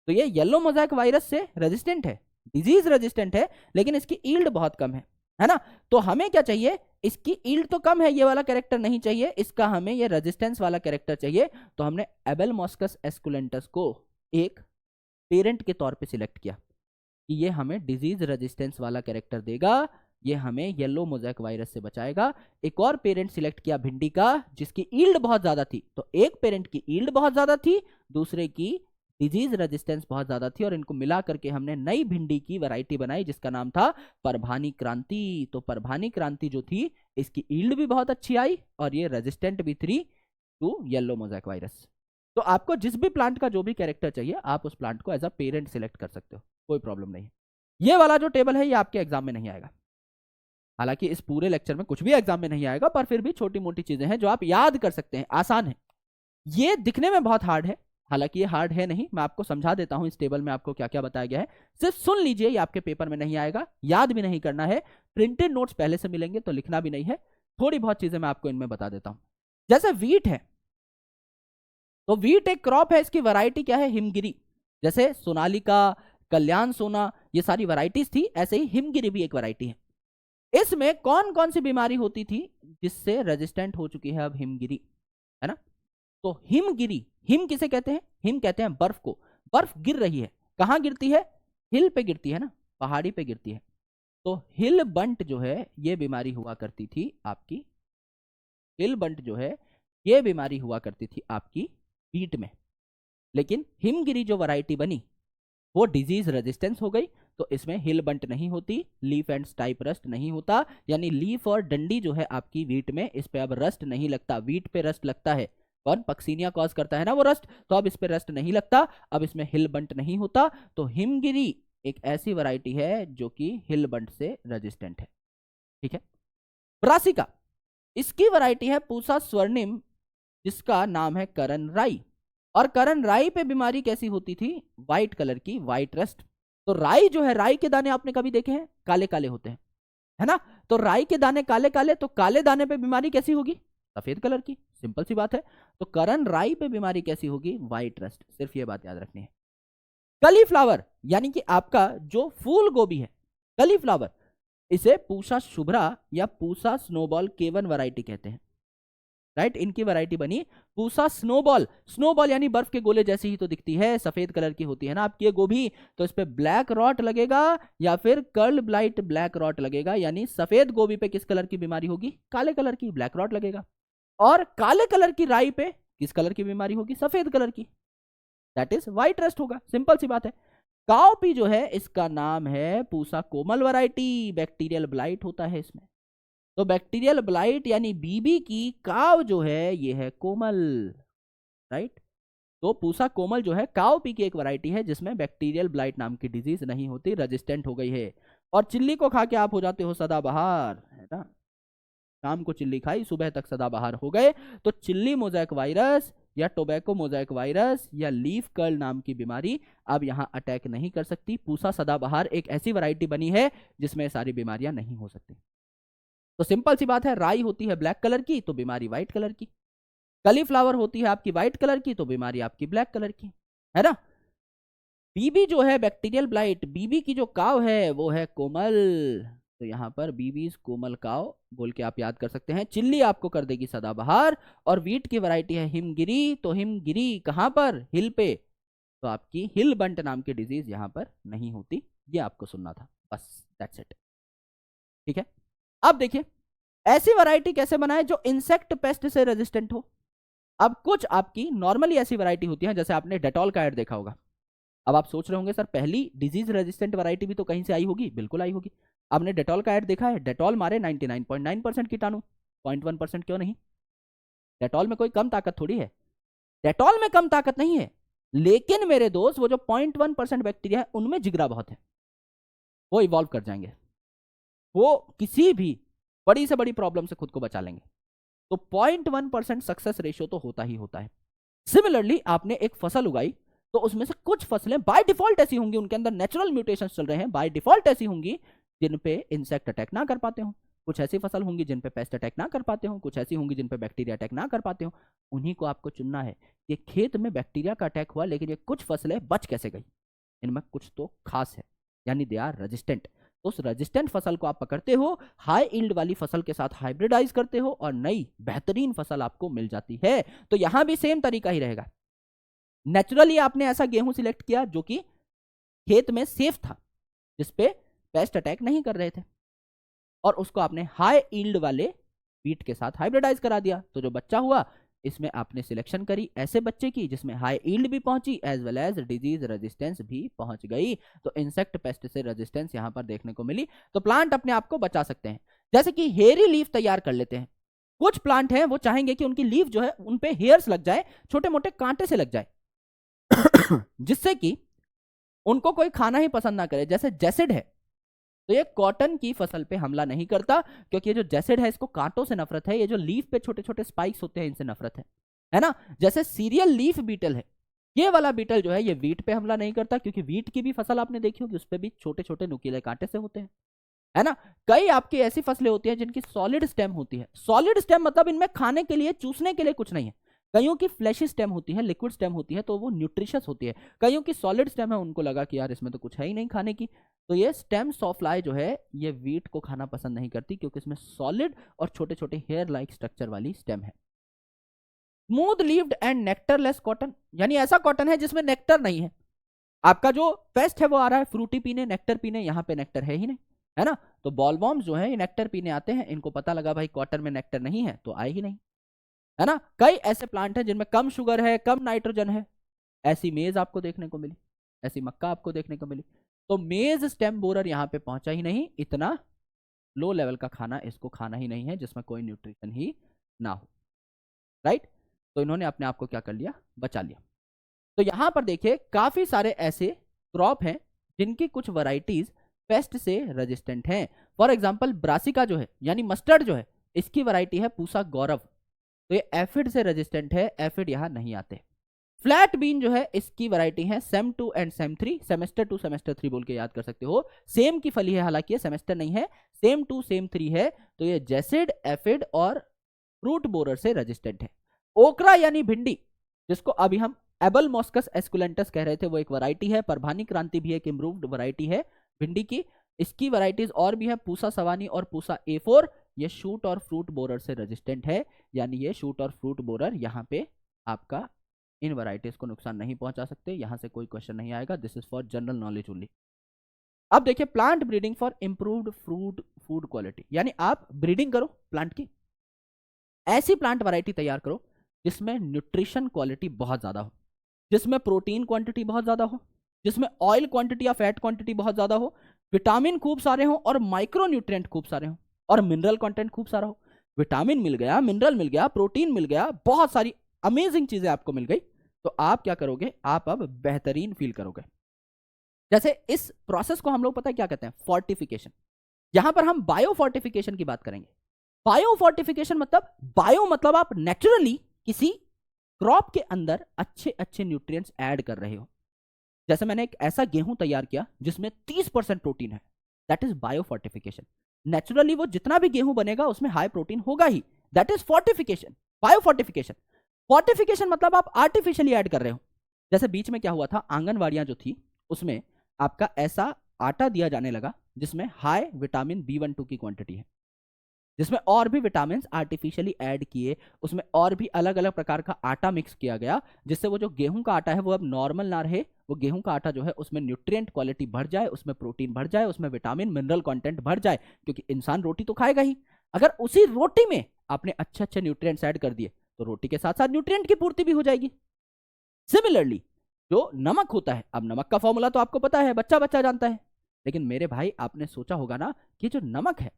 तो ये येलो मोज़ेक वायरस से रेजिस्टेंट है, डिजीज रेजिस्टेंट है, लेकिन इसकी ईल्ड बहुत कम है ना। तो हमें क्या चाहिए, इसकी ईल्ड तो कम है, ये वाला कैरेक्टर नहीं चाहिए, इसका हमें ये रेजिस्टेंस वाला कैरेक्टर चाहिए। तो हमने अबेलमॉस्कस एस्कुलेंटस को एक पेरेंट के तौर पे सिलेक्ट किया कि ये हमें डिजीज रेजिस्टेंस वाला कैरेक्टर देगा, ये हमें येलो मोज़ेक वायरस से बचाएगा। एक और पेरेंट सिलेक्ट किया भिंडी का, जिसकी ईल्ड बहुत ज्यादा थी। तो एक पेरेंट की ईल्ड बहुत ज्यादा थी, दूसरे की डिजीज रेजिस्टेंस बहुत ज्यादा थी, और इनको मिला करके हमने नई भिंडी की वैरायटी बनाई जिसका नाम था परभानी क्रांति। तो परभानी क्रांति जो थी इसकी ईल्ड भी बहुत अच्छी आई और ये रेजिस्टेंट भी थी टू येलो मोज़ेक वायरस। तो आपको जिस भी प्लांट का जो भी कैरेक्टर चाहिए आप उस प्लांट को एज अ पेरेंट सिलेक्ट कर सकते हो, कोई प्रॉब्लम नहीं। ये वाला जो टेबल है ये आपके एग्जाम में नहीं आएगा, हालांकि इस पूरे लेक्चर में कुछ भी एग्जाम में नहीं आएगा, पर फिर भी छोटी मोटी चीजें हैं जो आप याद कर सकते हैं, आसान है। ये दिखने में बहुत हार्ड है, हालांकि ये हार्ड है नहीं, मैं आपको समझा देता हूं इस टेबल में आपको क्या क्या बताया गया है। सिर्फ सुन लीजिए, ये आपके पेपर में नहीं आएगा, याद भी नहीं करना है, प्रिंटेड नोट्स पहले से मिलेंगे तो लिखना भी नहीं है। थोड़ी बहुत चीजें मैं आपको इनमें बता देता हूं। जैसे वीट है, तो वीट एक क्रॉप है, इसकी वैरायटी क्या है, हिमगिरी। जैसे सोनालिका, कल्याण सोना, ये सारी वैरायटीज थी, ऐसे ही हिमगिरी भी एक वैरायटी है। इसमें कौन कौन सी बीमारी होती थी जिससे रेजिस्टेंट हो चुकी है अब हिमगिरी, है ना। तो हिमगिरी, हिम किसे कहते हैं, हिम कहते हैं बर्फ को। बर्फ गिर रही है, कहां गिरती है, हिल पे गिरती है ना, पहाड़ी पे गिरती है। तो हिल बंट जो है ये बीमारी हुआ करती थी आपकी, हिल बंट जो है ये बीमारी हुआ करती थी आपकी वीट में। लेकिन हिमगिरी जो वैरायटी बनी वो डिजीज रेजिस्टेंस हो गई, तो इसमें हिल बंट नहीं होती, लीफ एंड स्टाइप रस्ट नहीं होता, यानी लीफ और डंडी जो है आपकी वीट में, इस पे अब रस्ट नहीं लगता। वीट पे रस्ट लगता है, कौन? पक्सीनिया कॉज करता है ना वो रस्ट, तो अब इस पे रस्ट नहीं लगता, अब इसमें हिल बंट नहीं होता। तो हिमगिरी एक ऐसी वैरायटी है जो कि हिल बंट से रेजिस्टेंट है। ठीक है। ब्रासिका, इसकी वैरायटी है पूसा स्वर्णिम, जिसका नाम है करण राई। और करण राई पे बीमारी कैसी होती थी? व्हाइट कलर की, व्हाइट रस्ट। तो राई जो है, राई के दाने आपने कभी देखे हैं? काले काले होते हैं, है ना? तो राई के दाने काले काले, तो काले दाने पे बीमारी कैसी होगी? सफेद कलर की, सिंपल सी बात है। तो करण राई पे बीमारी कैसी होगी? White rust. सिर्फ ये बात याद रखनी है। कलीफ्लावर, यानी कि आपका जो फूल गोभी है, कलीफ्लावर, इसे पूसा शुभ्रा या पूसा स्नोबॉल केवन वैरायटी कहते हैं। राइट, इनकी वैरायटी बनी पूसा स्नोबॉल। स्नोबॉल यानी बर्फ के गोले जैसी ही तो दिखती है, सफेद कलर की होती है ना आपकी ये गोभी, तो इस पे ब्लैक रॉट लगेगा या फिर कर्ल ब्लाइट ब्लैक रॉट लगेगा। यानी सफेद गोभी पे किस कलर की बीमारी होगी? काले कलर की, ब्लैक रॉट लगेगा। और काले कलर की राई पे किस कलर की बीमारी होगी? सफेद कलर की, दैट इज व्हाइट रस्ट होगा। सिंपल सी बात है। काउपी जो है, इसका नाम है पूसा कोमल वैरायटी, बैक्टीरियल ब्लाइट होता है इसमें। तो बैक्टीरियल ब्लाइट यानी बीबी की काव जो है ये है कोमल, राइट। तो पूसा कोमल जो है काउपी की एक वैरायटी है जिसमें बैक्टीरियल ब्लाइट नाम की डिजीज नहीं होती, रेजिस्टेंट हो गई है। और चिल्ली को खा के आप हो जाते हो सदाबहार, है ना? शाम को चिल्ली खाई, सुबह तक सदाबहार हो गए। तो चिल्ली मोज़ेक वायरस या टोबैको मोज़ेक वायरस या लीफ कर्ल नाम की बीमारी अब यहाँ अटैक नहीं कर सकती। पूसा सदाबहार एक ऐसी वैरायटी बनी है जिसमें सारी बीमारियां नहीं हो सकती। तो सिंपल सी बात है, राई होती है ब्लैक कलर की तो बीमारी व्हाइट कलर की, कलीफ्लावर होती है आपकी व्हाइट कलर की तो बीमारी आपकी ब्लैक कलर की, है ना? बीबी जो है बैक्टीरियल ब्लाइट, बीबी की जो काव है वो है कोमल, तो यहाँ पर बीबी कोमल काव बोल के आप याद कर सकते हैं। चिल्ली आपको कर देगी सदाबहार। और वीट की वैरायटी है हिमगिरी, तो हिमगिरी कहाँ पर? हिल पे, तो आपकी हिल बंट नाम की डिजीज यहाँ पर नहीं होती। ये आपको सुनना था, बस दैट्स इट। ठीक है। अब देखिए ऐसी वैरायटी कैसे बनाए जो इंसेक्ट पेस्ट से रेजिस्टेंट हो। अब कुछ आपकी नॉर्मली ऐसी वैरायटी होती है, जैसे आपने डेटॉल का ऐड देखा होगा। अब आप सोच रहे होंगे सर पहली डिजीज रेजिस्टेंट वैरायटी भी तो कहीं से आई होगी। बिल्कुल आई होगी। आपने डेटॉल का ऐड देखा है? डेटॉल मारे 99.9% कीटाणु, 0.1% क्यों नहीं? डेटॉल में कोई कम ताकत थोड़ी है, डेटॉल में कम ताकत नहीं है, लेकिन मेरे दोस्त वो जो 0.1% बैक्टीरिया है उनमें जिगरा बहुत है, वो इवॉल्व कर जाएंगे, वो किसी भी बड़ी से बड़ी प्रॉब्लम से खुद को बचा लेंगे। तो 0.1% सक्सेस रेशियो तो होता ही होता है। सिमिलरली आपने एक फसल उगाई तो उसमें से कुछ फसलें बाय डिफॉल्ट ऐसी होंगी, उनके अंदर नेचुरल म्यूटेशंस चल रहे हैं, बाय डिफॉल्ट ऐसी होंगी जिन पे इंसेक्ट अटैक ना कर पाते हो। कुछ ऐसी फसल होंगी जिन पे पेस्ट अटैक ना कर पाते हो, कुछ ऐसी होंगी जिन पे बैक्टीरिया अटैक ना कर पाते हो। उन्हीं को आपको चुनना है। ये खेत में बैक्टीरिया का अटैक हुआ लेकिन ये कुछ फसलें बच कैसे गई, इनमें कुछ तो खास है, यानी दे आर रेजिस्टेंट। उस रेजिस्टेंट फसल को आप पकड़ते हो, हाई यील्ड वाली फसल के साथ हाइब्रिडाइज करते हो और नई बेहतरीन फसल आपको मिल जाती है। तो यहां भी सेम तरीका ही रहेगा। नेचुरली आपने ऐसा गेहूं सिलेक्ट किया जो कि खेत में सेफ था, जिसपे पेस्ट अटैक नहीं कर रहे थे, और उसको आपने हाई यील्ड वाले वीट के साथ हाइब्रिडाइज करा दिया। तो जो बच्चा हुआ इसमें आपने सिलेक्शन करी ऐसे बच्चे की जिसमें हाई यील्ड भी पहुंची as well as disease resistance भी पहुंच गई। तो इंसेक्ट पेस्ट से रेजिस्टेंस यहां पर देखने को मिली। तो प्लांट अपने आप को बचा सकते हैं। जैसे कि हेयरी लीफ तैयार कर लेते हैं। कुछ प्लांट हैं वो चाहेंगे कि उनकी लीफ जो है उन पे हेयर्स लग जाए, छोटे मोटे कांटे से लग जाए जिससे कि उनको कोई खाना ही पसंद ना करे। जैसे जैसिड है, तो ये कॉटन की फसल पे हमला नहीं करता क्योंकि ये जो जैसिड है इसको कांटों से नफरत है, ये जो लीफ पे छोटे छोटे स्पाइक्स होते हैं इनसे नफरत है ना? जैसे सीरियल लीफ बीटल है, ये वाला बीटल जो है ये वीट पे हमला नहीं करता क्योंकि वीट की भी फसल आपने देखी होगी, उस पे भी छोटे छोटे नुकीले कांटे से होते हैं, है ना? कई आपकी ऐसी फसलें होती हैं जिनकी सॉलिड स्टेम होती है। सॉलिड स्टेम मतलब इनमें खाने के लिए, चूसने के लिए कुछ नहीं है। कईयों की फ्लैशी स्टेम होती है, लिक्विड स्टेम होती है, तो वो न्यूट्रिशियस होती है। कईयों की सॉलिड स्टेम है, उनको लगा कि यार इसमें तो कुछ है ही नहीं खाने की, तो ये स्टेम सॉफ्लाई जो है ये वीट को खाना पसंद नहीं करती क्योंकि इसमें सॉलिड और छोटे छोटे हेयर लाइक स्ट्रक्चर वाली स्टेम है। Smooth levied and nectarless cotton, यानी ऐसा कॉटन है जिसमें नेक्टर नहीं है। आपका जो पेस्ट है वो आ रहा है फ्रूटी पीने, नेक्टर पीने, यहाँ पे नेक्टर है ही नहीं, है ना? तो बॉलवॉर्म्स जो है ये नेक्टर पीने आते हैं, इनको पता लगा भाई कॉटन में नेक्टर नहीं है तो आए ही नहीं, है ना? कई ऐसे प्लांट हैं जिनमें कम शुगर है, कम नाइट्रोजन है, ऐसी मेज आपको देखने को मिली, ऐसी मक्का आपको देखने को मिली। तो मेज स्टेम बोरर यहाँ पे पहुंचा ही नहीं, इतना लो लेवल का खाना इसको खाना ही नहीं है जिसमें कोई न्यूट्रिशन ही ना हो, राइट। तो इन्होंने अपने आप को क्या कर लिया, बचा लिया। तो यहां पर देखिए काफी सारे ऐसे क्रॉप हैं जिनकी कुछ वैरायटीज पेस्ट से रेजिस्टेंट हैं। फॉर एग्जांपल ब्रासिका जो है यानी मस्टर्ड जो है, इसकी वैरायटी है पूसा गौरव, तो ये एफिड से रेजिस्टेंट है, एफिड यहां नहीं आते। फ्लैट बीन जो है इसकी वैरायटी है same 2 and same 3, semester 2 semester 3 बोल के याद कर सकते हो। सेम की फली है, हालांकि ये सेमेस्टर नहीं है, सेम 2 सेम 3 है, तो ये जेसिड, एफिड और फ्रूट बोरर से रेजिस्टेंट है। ओकरा यानी भिंडी, जिसको अभी हम एबल मॉस्कस एस्कुलेंटस कह रहे थे, वो एक वैरायटी है। परभानी क्रांति भी एक इम्प्रूव्ड वैरायटी है भिंडी की। इसकी वैरायटीज और भी है, पूसा सवानी और पूसा A4। ये शूट और फ्रूट बोरर से रेजिस्टेंट है, यानी ये शूट और फ्रूट बोरर यहाँ पे आपका इन वैरायटीज को नुकसान नहीं पहुंचा सकते, यहां से कोई क्वेश्चन नहीं आएगा। This is for general knowledge only. अब देखिए plant breeding for improved fruit food quality, यानी आप ब्रीडिंग करो प्लांट की, ऐसी प्लांट वैरायटी तैयार करो जिसमें न्यूट्रिशन क्वालिटी बहुत ज्यादा हो, जिसमें प्रोटीन क्वांटिटी बहुत ज्यादा हो, जिसमें ऑयल क्वांटिटी या फैट क्वांटिटी बहुत ज्यादा हो, विटामिन खूब सारे हो और माइक्रो न्यूट्रिएंट खूब सारे हो और मिनरल कंटेंट खूब सारा हो। विटामिन मिल गया, मिनरल मिल गया, प्रोटीन मिल गया, बहुत सारी अमेजिंग चीजें आपको मिल गई, तो आप क्या करोगे, आप अब बेहतरीन फील करोगे। जैसे इस प्रोसेस को हम लोग पता है क्या कहते हैं, फोर्टिफिकेशन। यहां पर हम बायो फोर्टिफिकेशन की बात करेंगे। बायो फोर्टिफिकेशन मतलब, बायो मतलब आप नेचुरली किसी क्रॉप के अंदर अच्छे अच्छे न्यूट्रिएंट्स ऐड कर रहे हो। जैसे मैंने एक ऐसा गेहूं तैयार किया जिसमें 30% प्रोटीन है, that is bio fortification. Naturally वो जितना भी गेहूं बनेगा उसमें हाई प्रोटीन होगा ही, that is fortification, bio fortification. Fortification मतलब आप आर्टिफिशियली ऐड कर रहे हो। जैसे बीच में क्या हुआ था, आंगनवाड़ियां जो थी उसमें आपका ऐसा आटा दिया जाने लगा जिसमें हाई विटामिन B12 की क्वांटिटी है, जिसमें और भी विटामिन आर्टिफिशियली ऐड किए, उसमें और भी अलग अलग प्रकार का आटा मिक्स किया गया, जिससे वो जो गेहूं का आटा है वो अब नॉर्मल ना रहे, वो गेहूं का आटा जो है उसमें न्यूट्रिएंट क्वालिटी बढ़ जाए, उसमें प्रोटीन बढ़ जाए, उसमें विटामिन मिनरल कंटेंट बढ़ जाए, क्योंकि इंसान रोटी तो खाएगा ही। अगर उसी रोटी में आपने अच्छे अच्छे न्यूट्रिएंट्स ऐड कर दिए तो रोटी के साथ साथ न्यूट्रिएंट की पूर्ति भी हो जाएगी। सिमिलरली जो नमक होता है, अब नमक का फॉर्मूला तो आपको पता है, बच्चा बच्चा जानता है, लेकिन मेरे भाई आपने सोचा होगा ना कि जो नमक है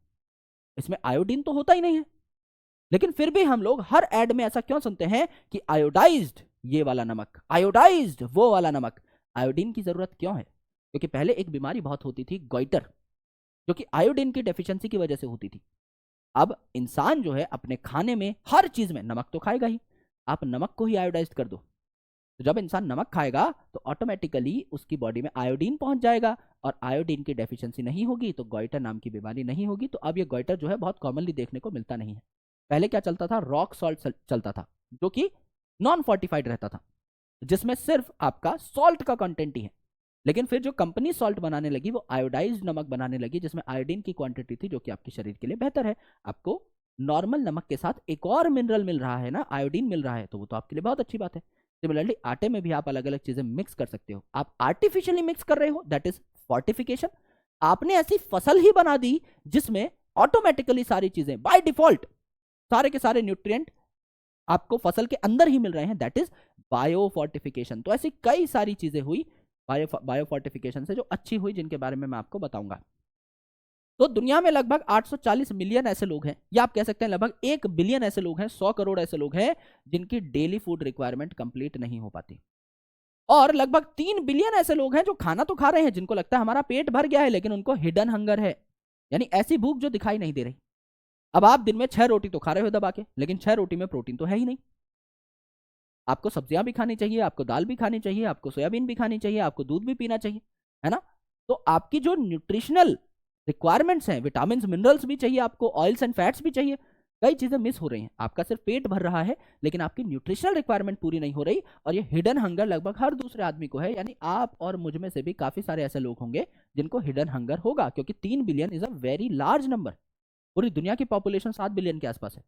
इसमें आयोडीन तो होता ही नहीं है, लेकिन फिर भी हम लोग हर एड में ऐसा क्यों सुनते हैं कि आयोडाइज्ड ये वाला नमक, आयोडाइज्ड वो वाला नमक। आयोडीन की जरूरत क्यों है, क्योंकि पहले एक बीमारी बहुत होती थी गोइटर, जो कि आयोडीन की डेफिशिएंसी की वजह से होती थी। अब इंसान जो है अपने खाने में हर चीज में नमक तो खाएगा ही, आप नमक को ही आयोडाइज कर दो, तो जब इंसान नमक खाएगा तो ऑटोमेटिकली उसकी बॉडी में आयोडीन पहुंच जाएगा, और आयोडीन की डेफिशिएंसी नहीं होगी तो गोइटर नाम की बीमारी नहीं होगी। तो अब ये गोइटर जो है बहुत कॉमनली देखने को मिलता नहीं है। पहले क्या चलता था, रॉक सॉल्ट चलता था, जो कि नॉन फोर्टिफाइड रहता था, जिसमें सिर्फ आपका सॉल्ट का कंटेंट ही है। लेकिन फिर जो कंपनी सॉल्ट बनाने लगी वो आयोडाइज्ड नमक बनाने लगी, जिसमें आयोडीन की क्वांटिटी थी, जो कि आपके शरीर के लिए बेहतर है। आपको नॉर्मल नमक के साथ एक और मिनरल मिल रहा है ना, आयोडीन मिल रहा है, तो वो तो आपके लिए बहुत अच्छी बात है। सिमिलरली आटे में भी आप अलग अलग चीजें मिक्स कर सकते हो, आप आर्टिफिशियली मिक्स कर रहे हो, दैट इज फोर्टिफिकेशन। आपने ऐसी फसल ही बना दी जिसमें ऑटोमेटिकली सारी चीजें बाय डिफॉल्ट, सारे के सारे न्यूट्रिएंट आपको फसल के अंदर ही मिल रहे हैं, दैट इज बायो फोर्टिफिकेशन। तो ऐसी कई सारी चीजें हुई बायो फोर्टिफिकेशन से जो अच्छी हुई, जिनके बारे में मैं आपको बताऊंगा। तो दुनिया में लगभग 840 मिलियन ऐसे लोग हैं, या आप कह सकते हैं लगभग 1 बिलियन ऐसे लोग हैं, 100 करोड़ ऐसे लोग हैं जिनकी डेली फूड रिक्वायरमेंट कंप्लीट नहीं हो पाती। और लगभग 3 बिलियन ऐसे लोग हैं जो खाना तो खा रहे हैं, जिनको लगता है हमारा पेट भर गया है, लेकिन उनको हिडन हंगर है, यानी ऐसी भूख जो दिखाई नहीं दे रही। अब आप दिन में 6 रोटी तो खा रहे हो दबा के, लेकिन 6 रोटी में प्रोटीन तो है ही नहीं। आपको सब्जियां भी खानी चाहिए, आपको दाल भी खानी चाहिए, आपको सोयाबीन भी खानी चाहिए, आपको दूध भी पीना चाहिए, है ना। तो आपकी जो न्यूट्रिशनल रिक्वायरमेंट्स हैं, विटामिन मिनरल्स भी चाहिए आपको, ऑयल्स एंड फैट्स भी चाहिए, कई चीजें मिस हो रही हैं। आपका सिर्फ पेट भर रहा है, लेकिन आपकी न्यूट्रिशनल रिक्वायरमेंट पूरी नहीं हो रही। और ये हिडन हंगर लगभग हर दूसरे आदमी को है, यानी आप और मुझ में से भी काफी सारे ऐसे लोग होंगे जिनको हिडन हंगर होगा, क्योंकि 3 billion is a very large number. पूरी दुनिया की पॉपुलेशन 7 बिलियन के आसपास है,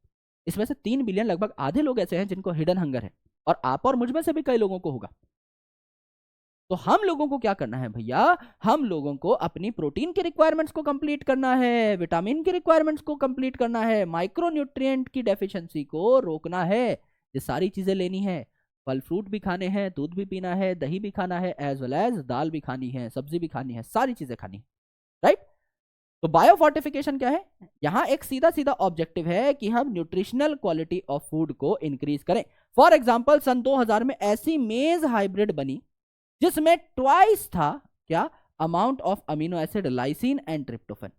इसमें से 3 बिलियन लगभग आधे लोग ऐसे हैं जिनको हिडन हंगर है, और आप और मुझ में से भी कई लोगों को होगा। तो हम लोगों को क्या करना है भैया, हम लोगों को अपनी प्रोटीन की रिक्वायरमेंट्स को कंप्लीट करना है, विटामिन की रिक्वायरमेंट्स को कंप्लीट करना है, माइक्रो न्यूट्रिएंट की डेफिशिएंसी को रोकना है, ये सारी चीजें लेनी है। फल फ्रूट भी खाने हैं, दूध भी पीना है, दही भी खाना है, एज वेल एज दाल भी खानी है, सब्जी भी खानी है, सारी चीजें खानी है, राइट। तो बायोफोर्टिफिकेशन क्या है? यहां एक सीधा सीधा ऑब्जेक्टिव है कि हम न्यूट्रिशनल क्वालिटी ऑफ फूड को इंक्रीज करें। फॉर एग्जांपल सन 2000 में ऐसी मेज हाइब्रिड बनी जिसमें ट्वाइस था क्या amount of amino acid lysine and tryptophan,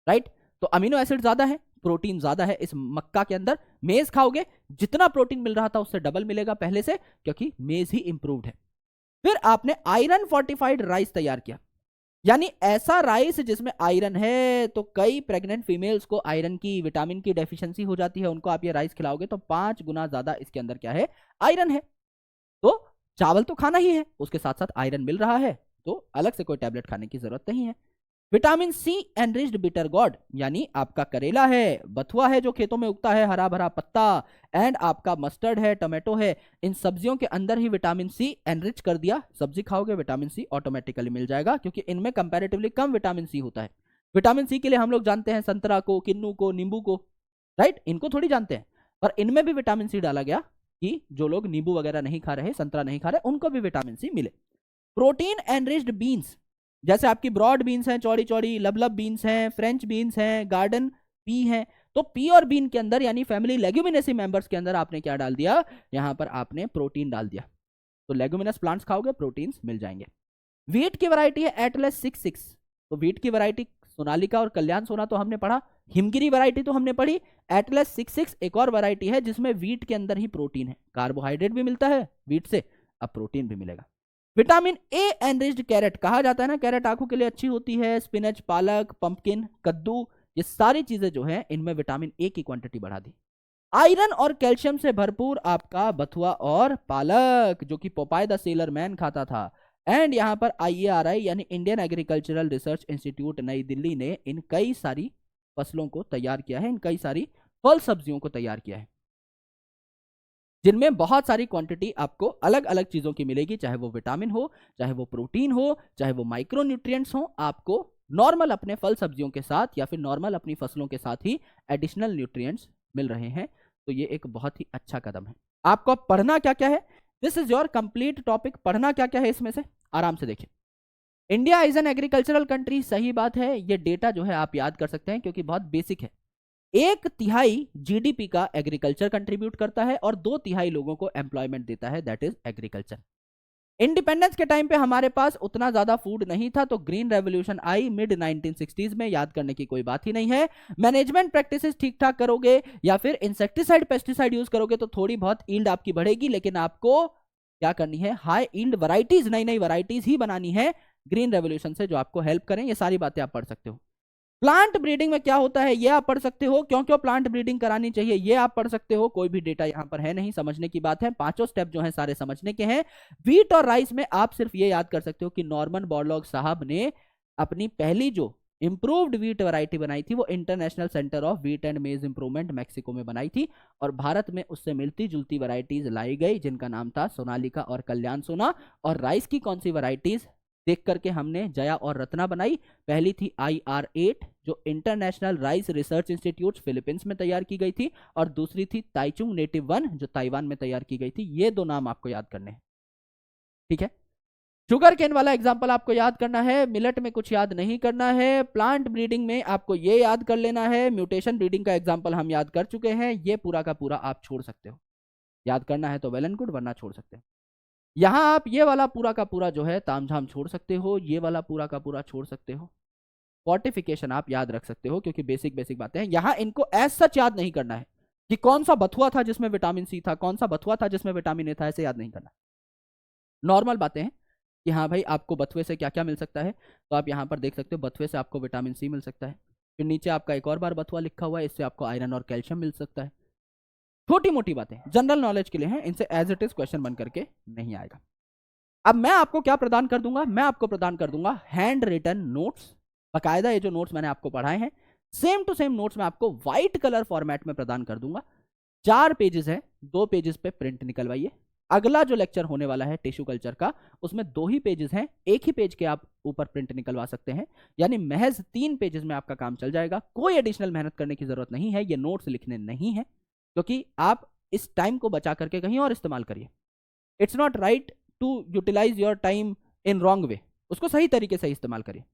right. तो अमीनो एसिड ज्यादा है, प्रोटीन ज्यादा है इस मक्का के अंदर। मेज खाओगे जितना प्रोटीन मिल रहा था उससे डबल मिलेगा पहले से, क्योंकि मेज ही इंप्रूव्ड है। फिर आपने आयरन फोर्टिफाइड राइस तैयार किया, यानी ऐसा राइस जिसमें आयरन है। तो कई प्रेग्नेंट फीमेल्स को आयरन की, विटामिन की डेफिशिएंसी हो जाती है, उनको आप ये राइस खिलाओगे तो 5 गुना ज्यादा इसके अंदर क्या है, आयरन है। तो चावल तो खाना ही है, उसके साथ साथ आयरन मिल रहा है, तो अलग से कोई टैबलेट खाने की जरूरत नहीं है। Vitamin C enriched bitter gourd, यानी आपका करेला है, बथुआ है जो खेतों में उगता है, हरा भरा पत्ता, एंड आपका मस्टर्ड है, टमाटो है, इन सब्जियों के अंदर ही विटामिन सी एनरिच कर दिया। सब्जी खाओगे विटामिन सी ऑटोमेटिकली मिल जाएगा, क्योंकि इनमें कंपैरेटिवली कम विटामिन सी होता है। विटामिन सी के लिए हम लोग जानते हैं संतरा को, किन्नू को, नींबू को, राइट, इनको थोड़ी जानते हैं। पर इनमें भी विटामिन सी डाला गया कि जो लोग नींबू वगैरह नहीं खा रहे, संतरा नहीं खा रहे, उनको भी विटामिन सी मिले। प्रोटीन एनरिच्ड बीन्स, जैसे आपकी ब्रॉड बीन्स हैं, चौड़ी चौड़ी लबलब बीन्स हैं, फ्रेंच बीन्स हैं, गार्डन पी हैं। तो पी और बीन के अंदर यानी फैमिली लेग्यूमिनेसी मेंबर्स के अंदर आपने क्या डाल दिया, यहां पर आपने प्रोटीन डाल दिया। तो लेग्यूमिनस प्लांट्स खाओगे प्रोटीन्स मिल जाएंगे। वीट की वैरायटी है एटलस 66। तो वीट की वैरायटी सोनालिका और कल्याण सोना तो हमने पढ़ा, हिमगिरी वैरायटी तो हमने पढ़ी, एटलस 66 एक और वैरायटी है जिसमें वीट के अंदर ही प्रोटीन है, कार्बोहाइड्रेट भी मिलता है वीट से, अब प्रोटीन भी मिलेगा। विटामिन ए एनरिच्ड कैरेट, कहा जाता है ना कैरेट आंखों के लिए अच्छी होती है, स्पिनच, पालक, पंपकिन, कद्दू, ये सारी चीजें जो है इनमें विटामिन ए की क्वांटिटी बढ़ा दी। आयरन और कैल्शियम से भरपूर आपका बथुआ और पालक, जो कि पोपाय द सेलर मैन खाता था। एंड यहां पर IARI यानी इंडियन एग्रीकल्चरल रिसर्च इंस्टीट्यूट नई दिल्ली ने इन कई सारी फसलों को तैयार किया है, इन कई सारी फल सब्जियों को तैयार किया है, जिनमें बहुत सारी क्वांटिटी आपको अलग अलग चीजों की मिलेगी, चाहे वो विटामिन हो, चाहे वो प्रोटीन हो, चाहे वो माइक्रो न्यूट्रिएंट्स हो। आपको नॉर्मल अपने फल सब्जियों के साथ या फिर नॉर्मल अपनी फसलों के साथ ही एडिशनल न्यूट्रिएंट्स मिल रहे हैं। तो ये एक बहुत ही अच्छा कदम है। आपको पढ़ना क्या क्या है, this is your complete topic. पढ़ना क्या क्या है इसमें से आराम से देखिए। India is an agricultural country, सही बात है, ये डेटा जो है आप याद कर सकते हैं क्योंकि बहुत बेसिक है। 1/3 जीडीपी का एग्रीकल्चर कंट्रीब्यूट करता है और 2/3 लोगों को एम्प्लॉयमेंट देता है, दैट इज एग्रीकल्चर। इंडिपेंडेंस के टाइम पे हमारे पास उतना ज्यादा फूड नहीं था, तो ग्रीन रेवोल्यूशन आई मिड 1960s में, याद करने की कोई बात ही नहीं है। मैनेजमेंट प्रैक्टिसेस ठीक ठाक करोगे या फिर इंसेक्टिसाइड पेस्टिसाइड यूज करोगे तो थोड़ी बहुत ईल्ड आपकी बढ़ेगी, लेकिन आपको क्या करनी है, हाई ईल्ड वैरायटीज, नई नई वैरायटीज ही बनानी है ग्रीन रेवोल्यूशन से, जो आपको हेल्प करें। ये सारी बातें आप पढ़ सकते हो। प्लांट ब्रीडिंग में क्या होता है ये आप पढ़ सकते हो, क्यों क्यों प्लांट ब्रीडिंग करानी चाहिए ये आप पढ़ सकते हो। कोई भी डेटा यहां पर है नहीं, समझने की बात है, पांचों स्टेप जो है सारे समझने के हैं। व्हीट और राइस में आप सिर्फ ये याद कर सकते हो कि नॉर्मन बोरलॉग साहब ने अपनी पहली जो इंप्रूव्ड व्हीट वैरायटी बनाई थी वो international centre of wheat and मेज इंप्रूवमेंट मैक्सिको में बनाई थी, और भारत में उससे मिलती जुलती वैरायटीज लाई गई जिनका नाम था सोनालिका और कल्याण सोना। और राइस की कौन सी वैरायटीज देख करके हमने जया और रत्ना बनाई। पहली थी IR8 जो international Rice Research Institute Philippines में तैयार की गई थी, और दूसरी थी ताइचुंग नेटिव 1 जो ताइवान में तैयार की गई थी। ये दो नाम आपको याद करने हैं, ठीक है। शुगर केन वाला एग्जांपल आपको याद करना है, मिलेट में कुछ याद नहीं करना है। प्लांट ब्रीडिंग में आपको ये याद कर लेना है, म्यूटेशन ब्रीडिंग का एग्जांपल हम याद कर चुके हैं, ये पूरा का पूरा आप छोड़ सकते हो। याद करना है तो वेल एंड गुड, वरना छोड़ सकते हो। यहां आप ये वाला पूरा का पूरा जो है तामझाम छोड़ सकते हो, ये वाला पूरा का पूरा छोड़ सकते हो। फोर्टिफिकेशन आप याद रख सकते हो क्योंकि बेसिक बेसिक बातें हैं। यहां इनको एज सच याद नहीं करना है कि कौन सा बथुआ था जिसमें विटामिन सी था, कौन सा बथुआ था जिसमें विटामिन ए था, ऐसे याद नहीं करना। नॉर्मल बातें हैं कि हाँ भाई आपको बथुए से क्या क्या मिल सकता है, तो आप यहां पर देख सकते हो बथुए से आपको विटामिन सी मिल सकता है। फिर नीचे आपका एक और बार बथुआ लिखा हुआ है, इससे आपको आयरन और कैल्शियम मिल सकता है। छोटी मोटी बातें जनरल नॉलेज के लिए हैं, इनसे एज इट इज क्वेश्चन बन करके नहीं आएगा। अब मैं आपको क्या प्रदान कर दूंगा, मैं आपको प्रदान कर दूंगा हैंड रिटन नोट्स। बाकायदा ये जो नोट्स मैंने आपको पढ़ाए हैं सेम टू सेम नोट्स मैं आपको व्हाइट कलर फॉर्मेट में प्रदान कर दूंगा। 4 पेजेस है, 2 पेजेस पे प्रिंट निकलवाइए। अगला जो लेक्चर होने वाला है टिश्यू कल्चर का, उसमें 2 ही पेजेस हैं, एक ही पेज के आप ऊपर प्रिंट निकलवा सकते हैं, यानी महज 3 पेजेस में आपका काम चल जाएगा। कोई एडिशनल मेहनत करने की जरूरत नहीं है, ये नोट्स लिखने नहीं है, क्योंकि आप इस टाइम को बचा करके कहीं और इस्तेमाल करिए। It's not right to utilize your time in wrong way, उसको सही तरीके से इस्तेमाल करिए।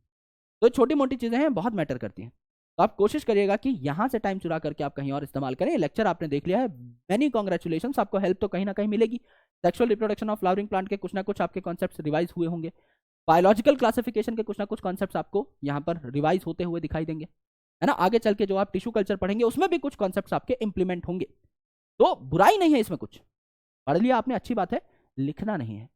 तो छोटी मोटी चीजें हैं, बहुत मैटर करती हैं। तो आप कोशिश करिएगा कि यहां से टाइम चुरा करके आप कहीं और इस्तेमाल करें। लेक्चर आपने देख लिया है, मैनी कॉन्ग्रेचुलेशन, आपको हेल्प तो कहीं ना कहीं मिलेगी। Sexual reproduction of flowering plant के कुछ ना कुछ आपके कॉन्सेप्ट्स रिवाइज हुए होंगे। बायोलॉजिकल क्लासिफिकेशन के कुछ ना कुछ कॉन्सेप्ट्स आपको यहाँ पर रिवाइज होते हुए दिखाई देंगे, है ना। आगे चल के जो आप टिश्यू कल्चर पढ़ेंगे उसमें भी कुछ कॉन्सेप्ट्स आपके इंप्लीमेंट होंगे। तो बुराई नहीं है इसमें, कुछ पढ़ लिया आपने, अच्छी बात है। लिखना नहीं है,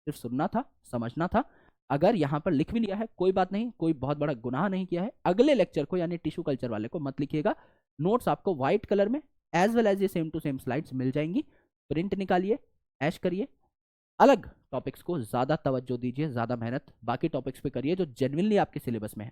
सिर्फ सुनना था, समझना था। अगर यहाँ पर लिख भी लिया है कोई बात नहीं, कोई बहुत बड़ा गुनाह नहीं किया है। अगले लेक्चर को यानी टिश्यू कल्चर वाले को मत लिखिएगा। नोट्स आपको व्हाइट कलर में एज वेल एज ये सेम टू सेम स्लाइड्स मिल जाएंगी। प्रिंट निकालिए, ऐश करिए, अलग टॉपिक्स को ज्यादा तवज्जो दीजिए, ज्यादा मेहनत बाकी टॉपिक्स पे करिए जो जेन्युइनली आपके सिलेबस में है।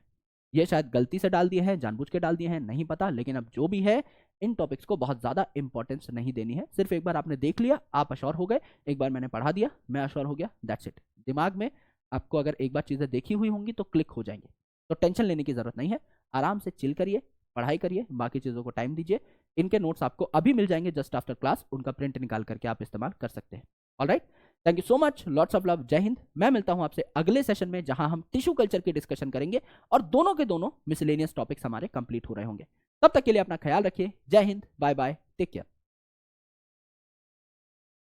ये शायद गलती से डाल दिए हैं, जानबूझ के डाल दिए हैं, नहीं पता, लेकिन अब जो भी है इन टॉपिक्स को बहुत ज्यादा इंपॉर्टेंस नहीं देनी है। सिर्फ एक बार आपने देख लिया, आप अश्योर हो गए, एक बार मैंने पढ़ा दिया, मैं अश्योर हो गया, दैट्स इट। दिमाग में आपको अगर एक बार चीजें देखी हुई होंगी तो क्लिक हो जाएंगे। तो टेंशन लेने की जरूरत नहीं है, आराम से चिल करिए, पढ़ाई करिए, बाकी चीजों को टाइम दीजिए। इनके नोट्स आपको अभी मिल जाएंगे जस्ट आफ्टर क्लास, उनका प्रिंट निकाल करके आप इस्तेमाल कर सकते हैं। Alright, thank you so much, lots of love, जय हिंद। मैं मिलता हूं आपसे अगले सेशन में जहां हम टिश्यू कल्चर की डिस्कशन करेंगे और दोनों के दोनों मिसलेनियस टॉपिक्स हमारे कंप्लीट हो रहे होंगे। तब तक के लिए अपना ख्याल रखिए, जय Hind, bye bye, take care.